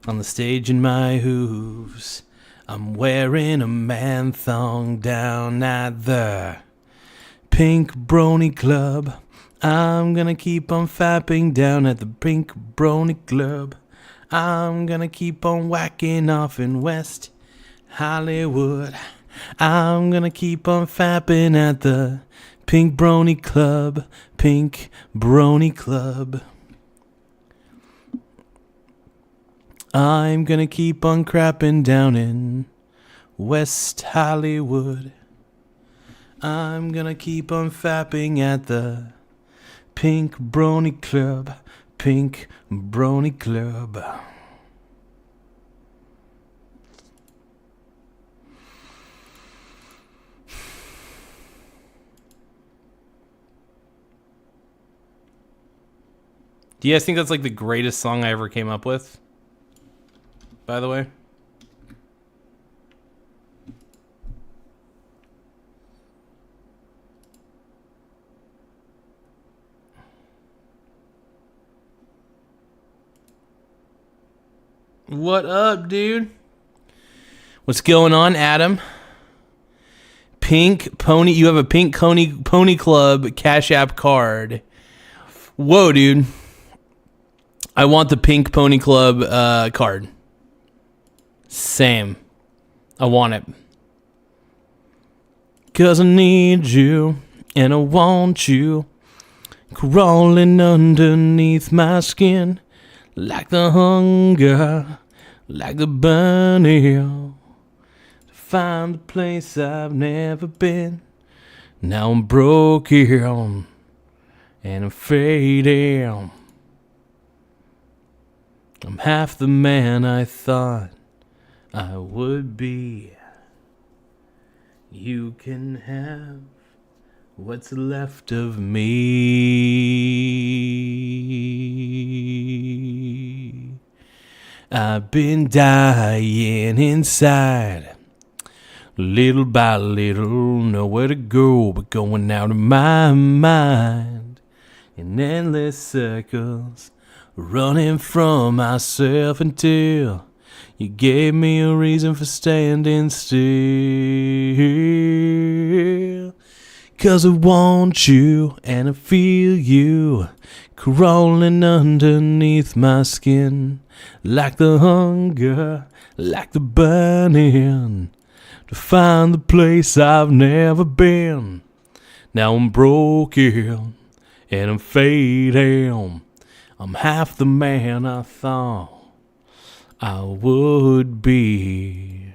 on the stage in my hooves. I'm wearing a man thong down at the Pink Brony Club. I'm gonna keep on fapping down at the Pink Brony Club. I'm gonna keep on whacking off in West Hollywood. I'm gonna keep on fapping at the Pink Brony Club. Pink Brony Club. I'm gonna keep on crapping down in West Hollywood. I'm gonna keep on fapping at the Pink Brony Club. Pink Brony Club. Do you guys think that's like the greatest song I ever came up with? By the way. What up, dude? What's going on, Adam? Pink Pony. You have a Pink Pony Club Cash App card. Whoa, dude. I want the Pink Pony Club card. Same. I want it. 'Cause I need you, and I want you crawling underneath my skin like the hunger, like the burning, to find a place I've never been. Now I'm broken, and I'm fading. I'm half the man I thought I would be. You can have what's left of me. I've been dying inside, little by little, nowhere to go but going out of my mind, in endless circles, running from myself until You gave me a reason for standing still. 'Cause I want you and I feel you crawling underneath my skin. Like the hunger, like the burning, to find the place I've never been. Now I'm broken and I'm fading. I'm half the man I thought I would be.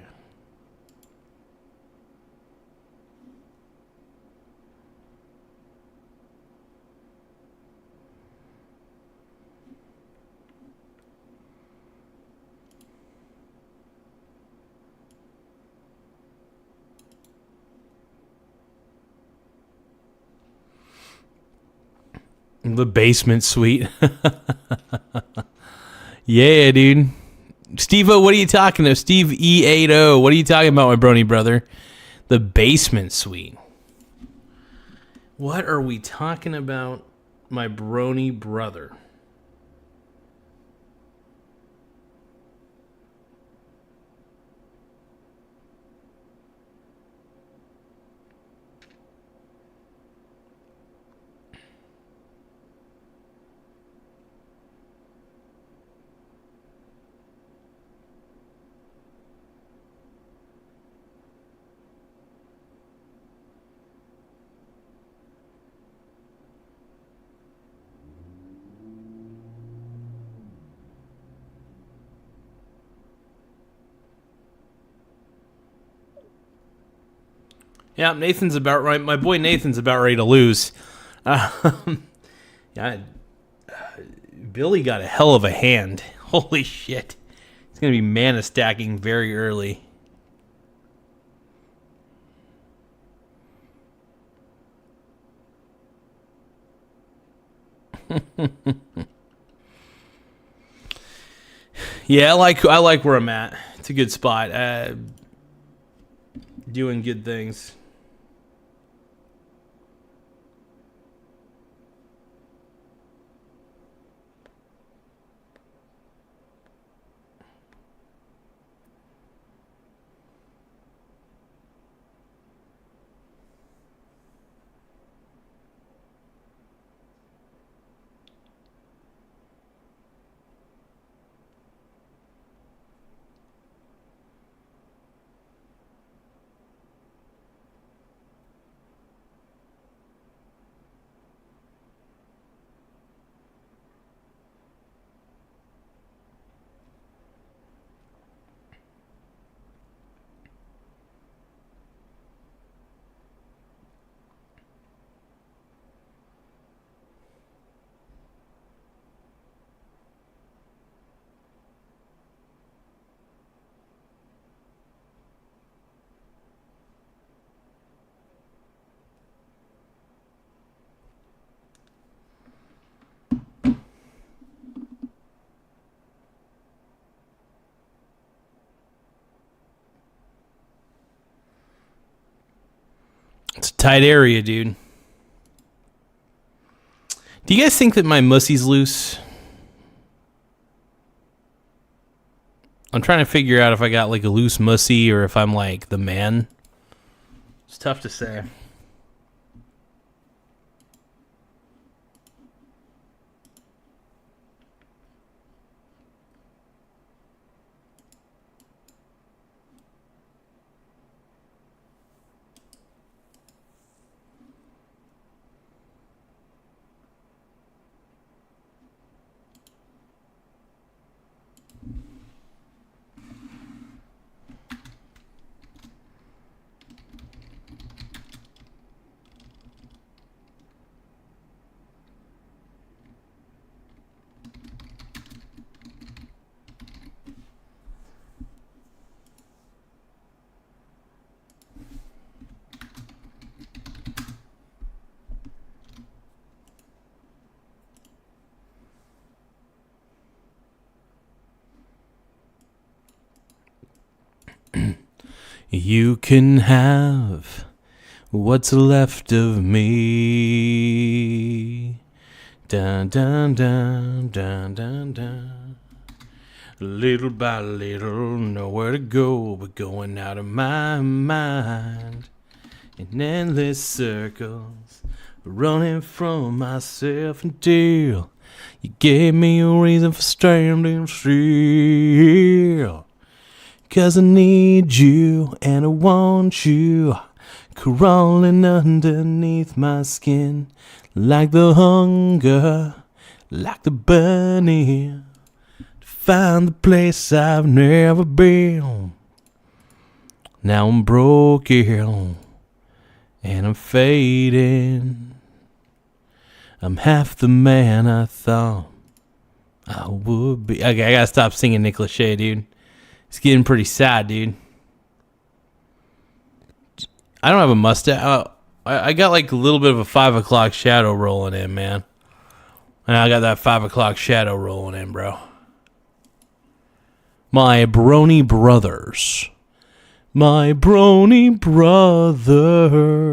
The basement suite. Yeah, dude. Steve-O, what are you talking about? Steve E80, what are you talking about, my brony brother? The basement suite. What are we talking about, my brony brother? Yeah, Nathan's about right. My boy Nathan's about ready to lose. Yeah, Billy got a hell of a hand. Holy shit. It's going to be mana stacking very early. Yeah, I like where I'm at. It's a good spot. Doing good things. It's a tight area, dude. Do you guys think that my mussy's loose? I'm trying to figure out if I got like a loose mussy or if I'm like the man. It's tough to say. You can have what's left of me. Dun, dun, dun, dun, dun, dun. Little by little, nowhere to go but going out of my mind. In endless circles, running from myself until you gave me a reason for standing still. 'Cause I need you and I want you, crawling underneath my skin, like the hunger, like the burning, to find the place I've never been. Now I'm broken and I'm fading. I'm half the man I thought I would be. Okay, I gotta stop singing Nick Lachey, dude. It's getting pretty sad, dude. I don't have a mustache. I got like a little bit of a 5 o'clock shadow rolling in, man. And I got that 5 o'clock shadow rolling in, bro. My brony brothers. My brony brothers.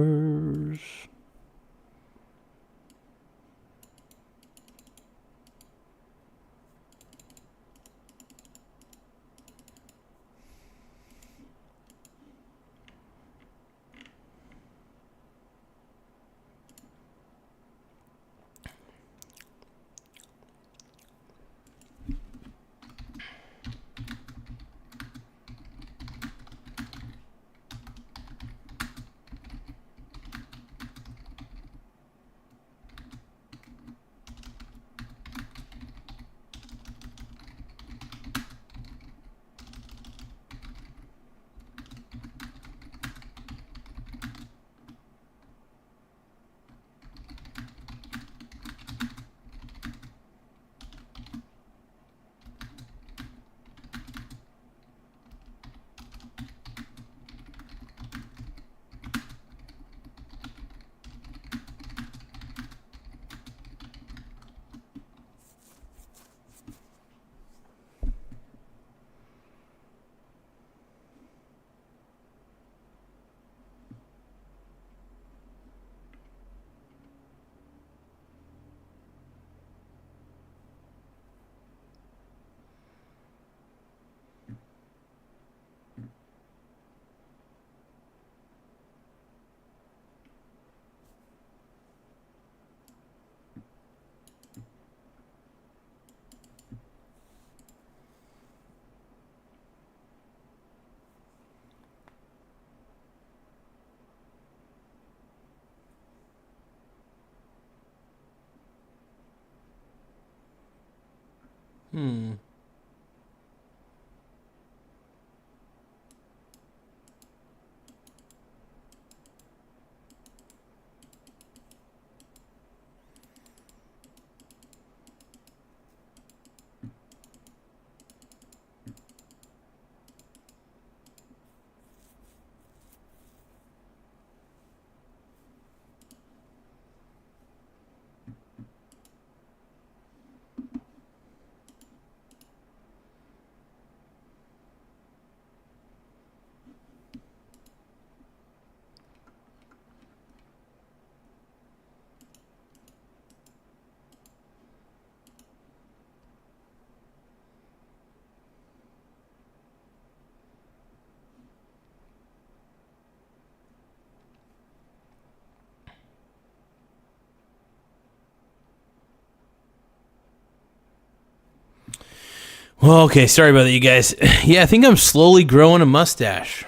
Well, okay, sorry about that, you guys. Yeah, I think I'm slowly growing a mustache.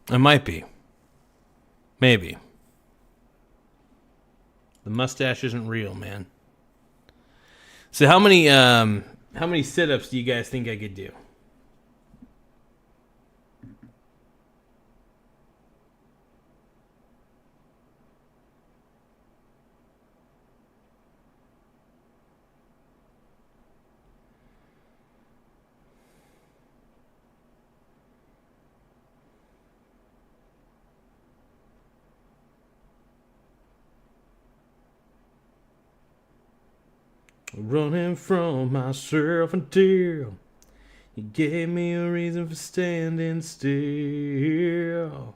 I might be. Maybe. The mustache isn't real, man. So how many sit-ups do you guys think I could do? Running from myself until you gave me a reason for standing still.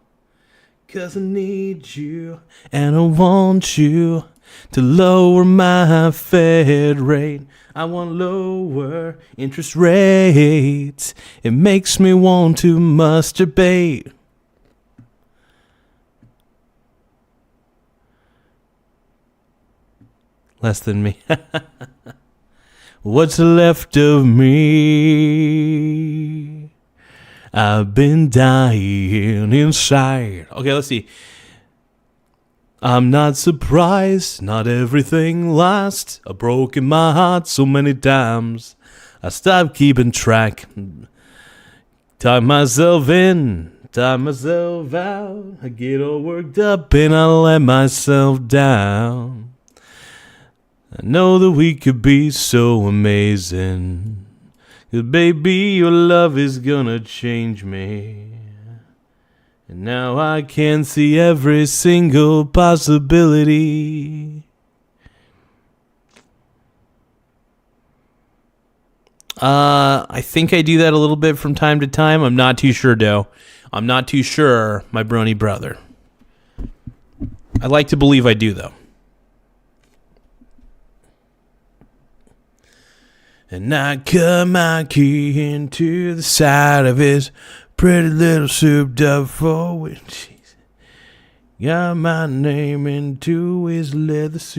'Cause I need you and I want you, to lower my Fed rate. I want lower interest rates. It makes me want to masturbate. Less than me. What's left of me? I've been dying inside. Okay, let's see. I'm not surprised, not everything lasts. I've broken my heart so many times. I stopped keeping track. Tie myself in, tie myself out. I get all worked up and I let myself down. I know that we could be so amazing. 'Cause baby, your love is gonna change me. And now I can see every single possibility. I think I do that a little bit from time to time. I'm not too sure, though. I'm not too sure, my brony brother. I like to believe I do, though. And I cut my key into the side of his pretty little souped up forward. Got my name into his leather seat.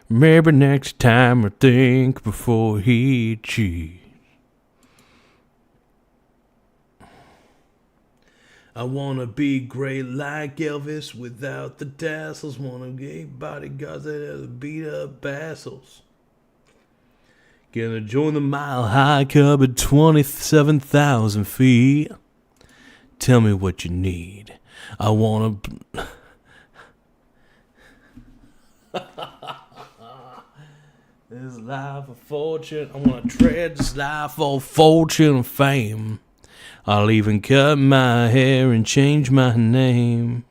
Maybe next time I think before he cheats. I wanna be great like Elvis without the tassels. Wanna get bodyguards that have beat up assholes. Gonna join the Mile High Club at 27,000 feet. Tell me what you need. I wanna... This life of fortune. I wanna tread this life of fortune and fame. I'll even cut my hair and change my name.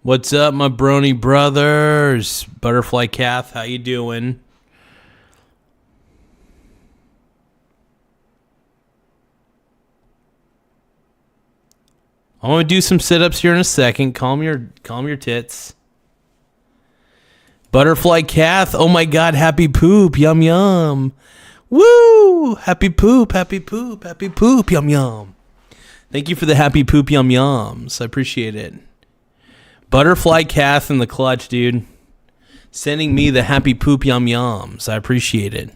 What's up, my brony brothers? Butterfly Cath, how you doing? I'm gonna do some sit-ups here in a second. Calm your tits. Butterfly Cath, oh my god, happy poop, yum yum. Woo! Happy poop, happy poop, happy poop, yum yum. Thank you for the happy poop yum yums. I appreciate it. Butterfly Cath in the clutch, dude. Sending me the happy poop yum yums. I appreciate it.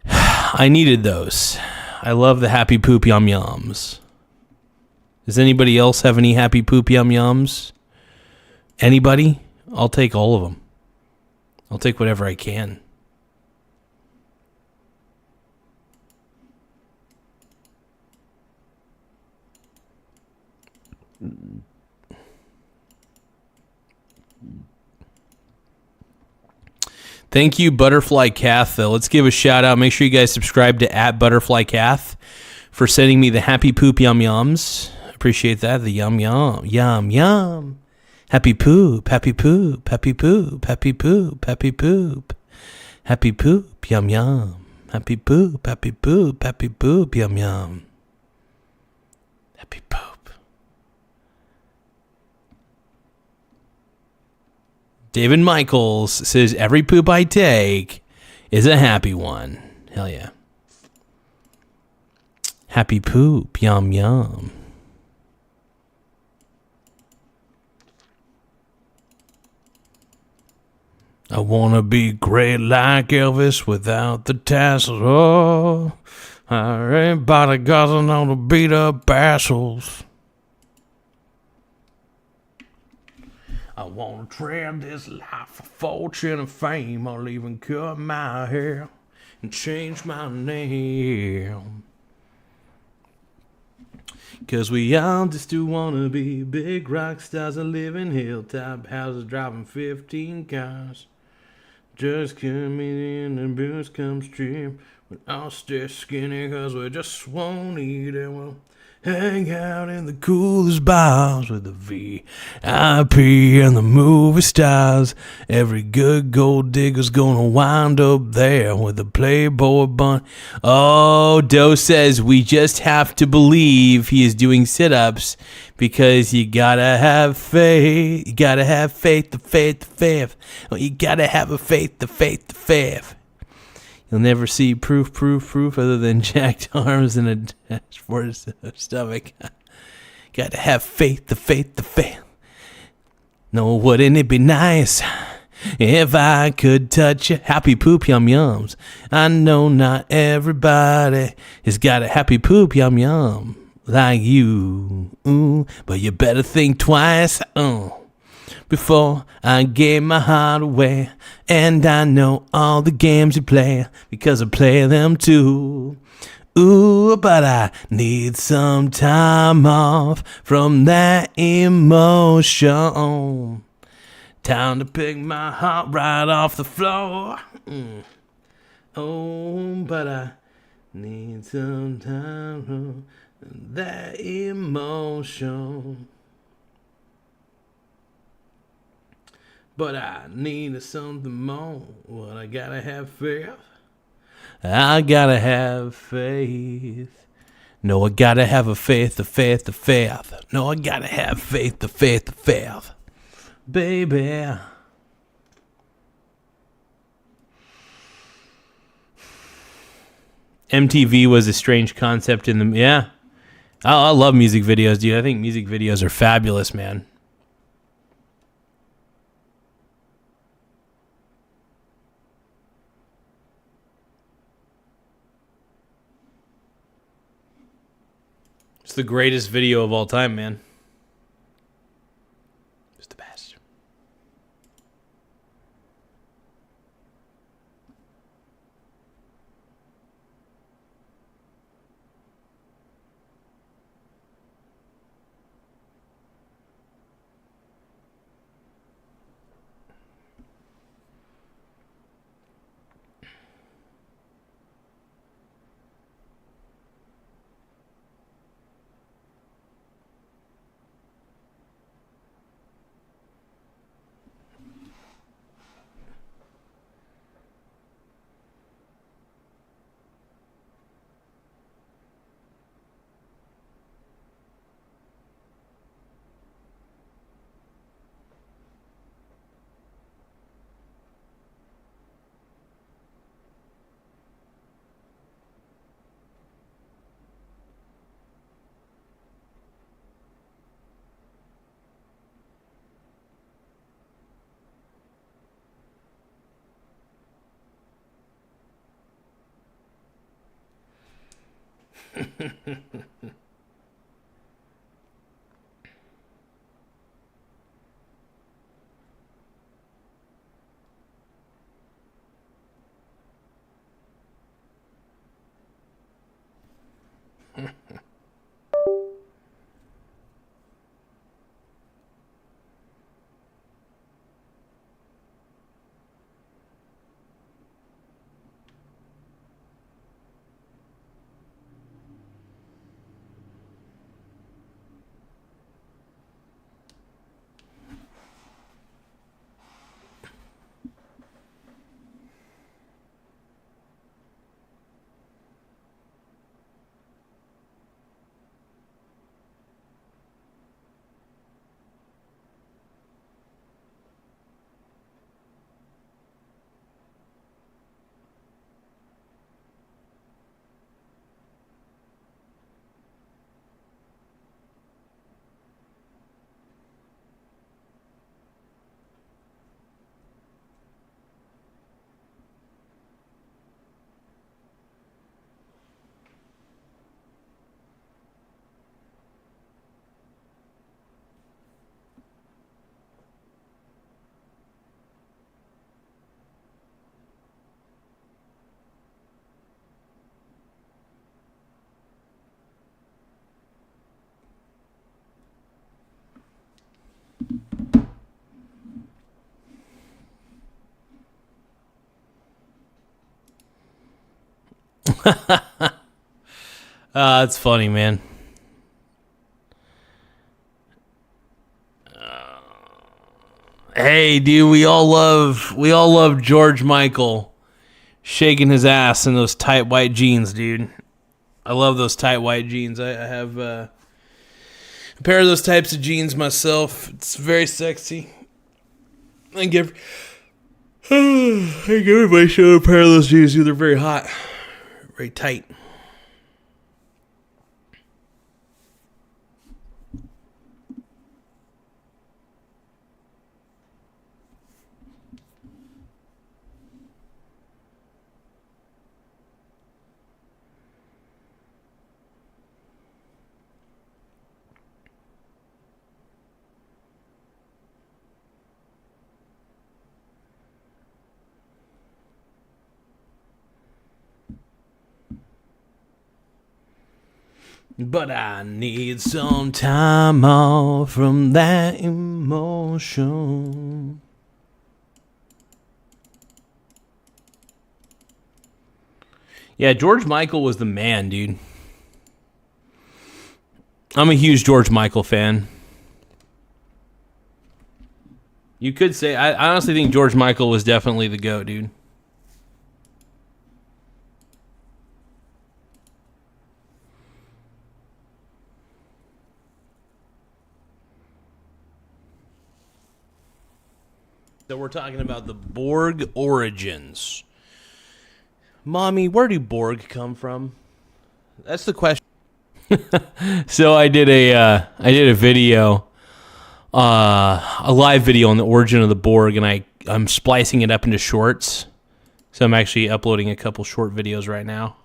I needed those. I love the happy poop yum yums. Does anybody else have any happy poop yum yums? Anybody? I'll take all of them. I'll take whatever I can. Thank you, Butterfly Cath, though. Let's give a shout out. Make sure you guys subscribe to @ButterflyCath for sending me the happy poop yum yums. Appreciate that. The yum yum. Yum yum. Happy poop. Happy poop. Happy poop. Happy poop. Happy poop. Happy poop. Yum yum. Happy poop. Happy poop. Happy poop. Yum yum. Happy poop. David Michaels says, every poop I take is a happy one. Hell yeah. Happy poop. Yum, yum. I want to be great like Elvis without the tassels. Oh, everybody got to know to beat up assholes. I want to trade this life for fortune and fame. I'll even cut my hair and change my name. 'Cause we all just do wanna be big rock stars that live in hilltop houses driving 15 cars. Just coming in and booze comes cheap. We all stay skinny 'cause we just won't eat, and we'll hang out in the coolest bars with the VIP and the movie stars. Every good gold digger's gonna wind up there with the Playboy bun. Oh, Doe says we just have to believe he is doing sit-ups because you gotta have faith. You gotta have faith, the faith, the faith. Oh, you gotta have a faith, the faith, the faith. You'll never see proof other than jacked arms and a dash for his stomach. Gotta have faith, the faith, the faith. No, wouldn't it be nice if I could touch your happy poop yum yums? I know not everybody has got a happy poop yum yum like you. Ooh, but you better think twice. Before I gave my heart away. And I know all the games you play because I play them too. Ooh, but I need some time off from that emotion. Time to pick my heart right off the floor. Oh, but I need some time from that emotion. But I need something more. Well, I gotta have faith. I gotta have faith. No, I gotta have a faith, the faith, the faith. No, I gotta have faith, the faith, the faith. Baby. MTV was a strange concept in the... Yeah. I love music videos, dude. I think music videos are fabulous, man. It's the greatest video of all time, man. It's the best. That's funny, man. Hey, dude, we all love George Michael shaking his ass in those tight white jeans, dude. I love those tight white jeans. I have a pair of those types of jeans myself. It's very sexy. I think everybody should have a pair of those jeans, dude. They're very hot, very tight. But I need some time off from that emotion. Yeah, George Michael was the man, dude. I'm a huge George Michael fan. You could say, I honestly think George Michael was definitely the GOAT, dude. So we're talking about the Borg origins. Mommy, where do Borg come from? That's the question. So I did a video, a live video on the origin of the Borg, and I'm splicing it up into shorts. So I'm actually uploading a couple short videos right now.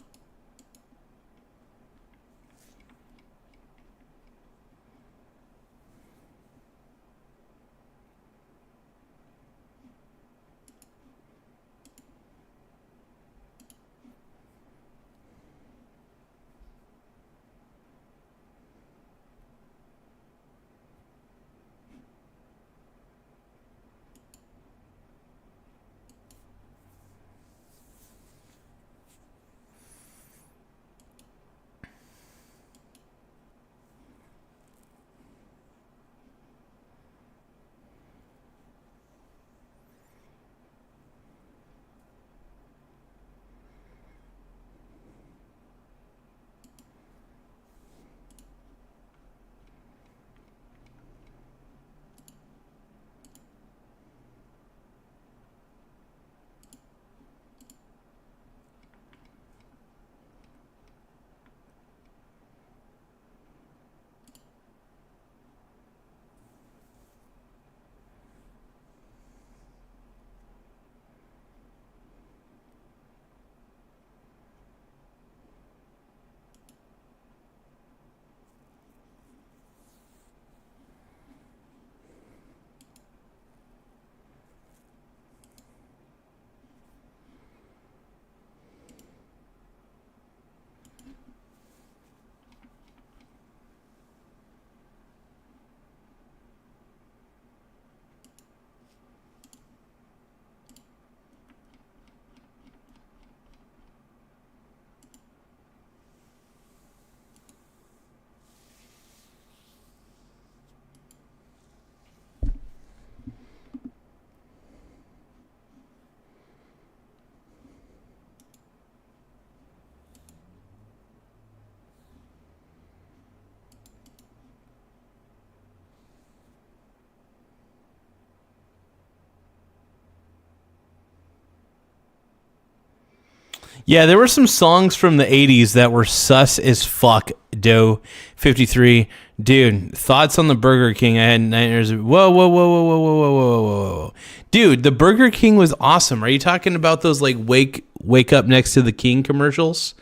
Yeah, there were some songs from the 80s that were sus as fuck. Doe 53. Dude, thoughts on the Burger King? I had nightmares. Whoa, whoa, whoa, whoa, whoa, whoa, whoa, whoa, whoa, whoa. Dude, the Burger King was awesome. Are you talking about those like wake up next to the King commercials?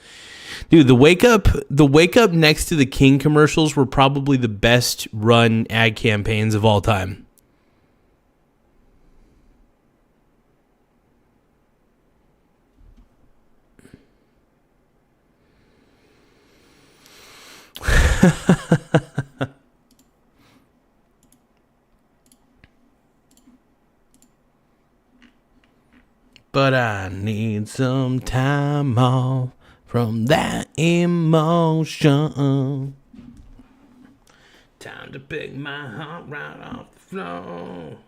Dude, the wake up next to the King commercials were probably the best run ad campaigns of all time. But I need some time off from that emotion. Time to pick my heart right off the floor.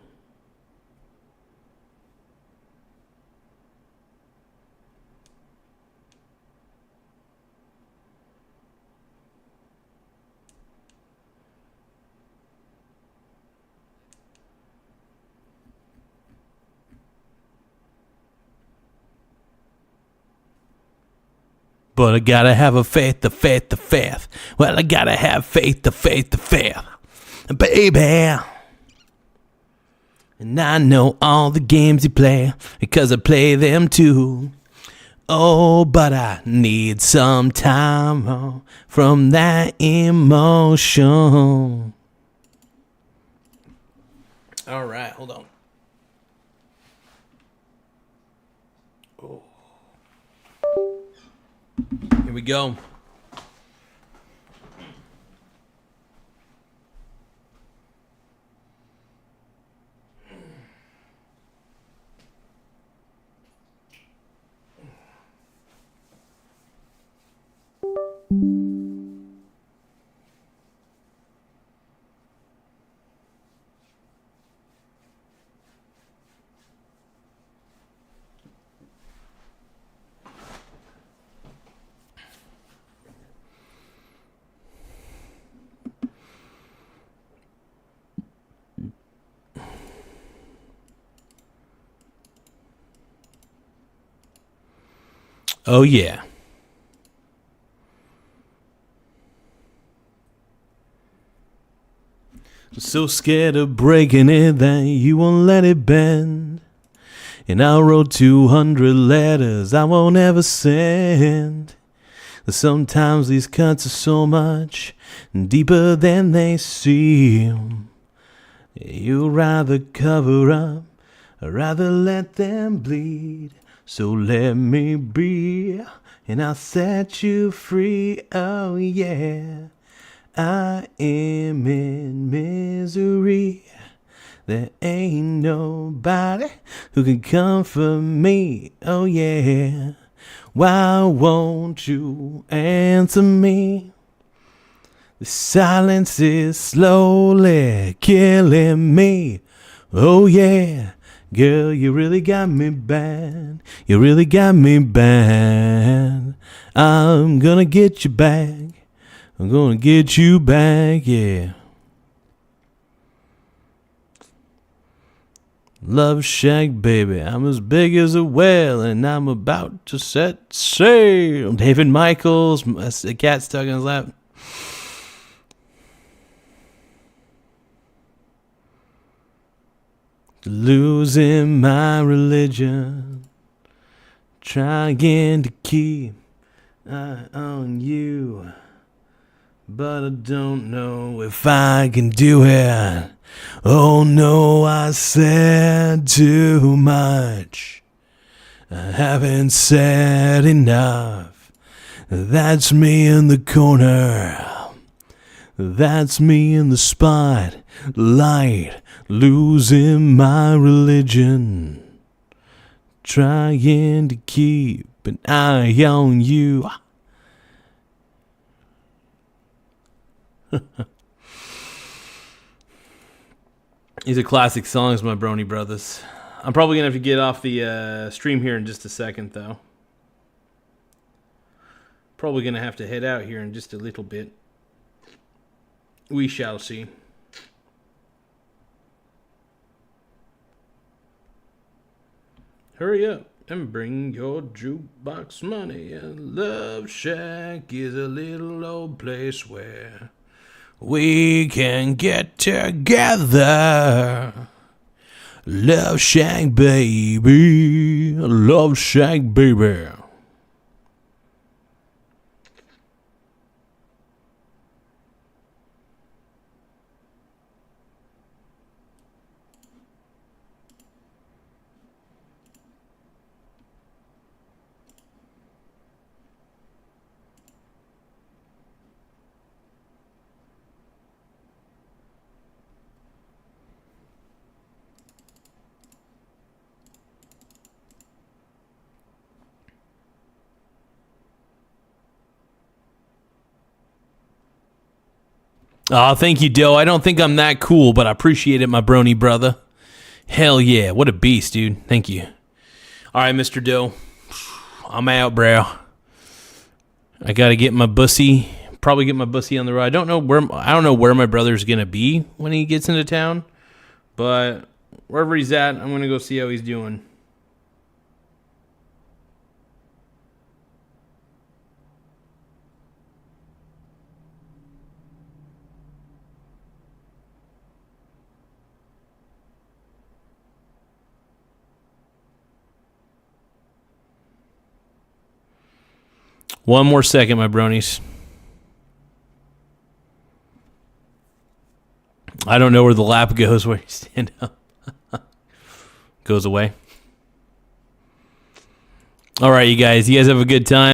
But I gotta have a faith, the faith, the faith. Well, I gotta have faith, the faith, the faith. Baby. And I know all the games you play, because I play them too. Oh, but I need some time from that emotion. All right, hold on. Oh. Here we go. Oh, yeah. So scared of breaking it that you won't let it bend. And I wrote 200 letters I won't ever send. Sometimes these cuts are so much deeper than they seem. You'd rather cover up, or rather let them bleed. So let me be, and I'll set you free. Oh yeah, I am in misery. There ain't nobody who can comfort me. Oh yeah, why won't you answer me? The silence is slowly killing me. Oh yeah, girl, you really got me bad. You really got me bad. I'm gonna get you back. I'm gonna get you back, yeah. Love Shack, baby, I'm as big as a whale, and I'm about to set sail. David Michaels, the cat stuck in his lap. Losing my religion, trying to keep eye on you, but I don't know if I can do it. Oh no, I said too much. I haven't said enough. That's me in the corner. That's me in the spotlight, losing my religion, trying to keep an eye on you. These are classic songs, my brony brothers. I'm probably going to have to get off the stream here in just a second, though. Probably going to have to head out here in just a little bit. We shall see. Hurry up and bring your jukebox money. And Love Shack is a little old place where we can get together. Love Shack, baby. Love Shack, baby. Oh, thank you, Doe. I don't think I'm that cool, but I appreciate it, my brony brother. Hell yeah. What a beast, dude. Thank you. All right, Mr. Doe. I'm out, bro. I got to get my bussy. Probably get my bussy on the road. I don't know where my brother's going to be when he gets into town, but wherever he's at, I'm going to go see how he's doing. One more second, my bronies. I don't know where the lap goes where you stand up. Goes away. All right, you guys. You guys have a good time.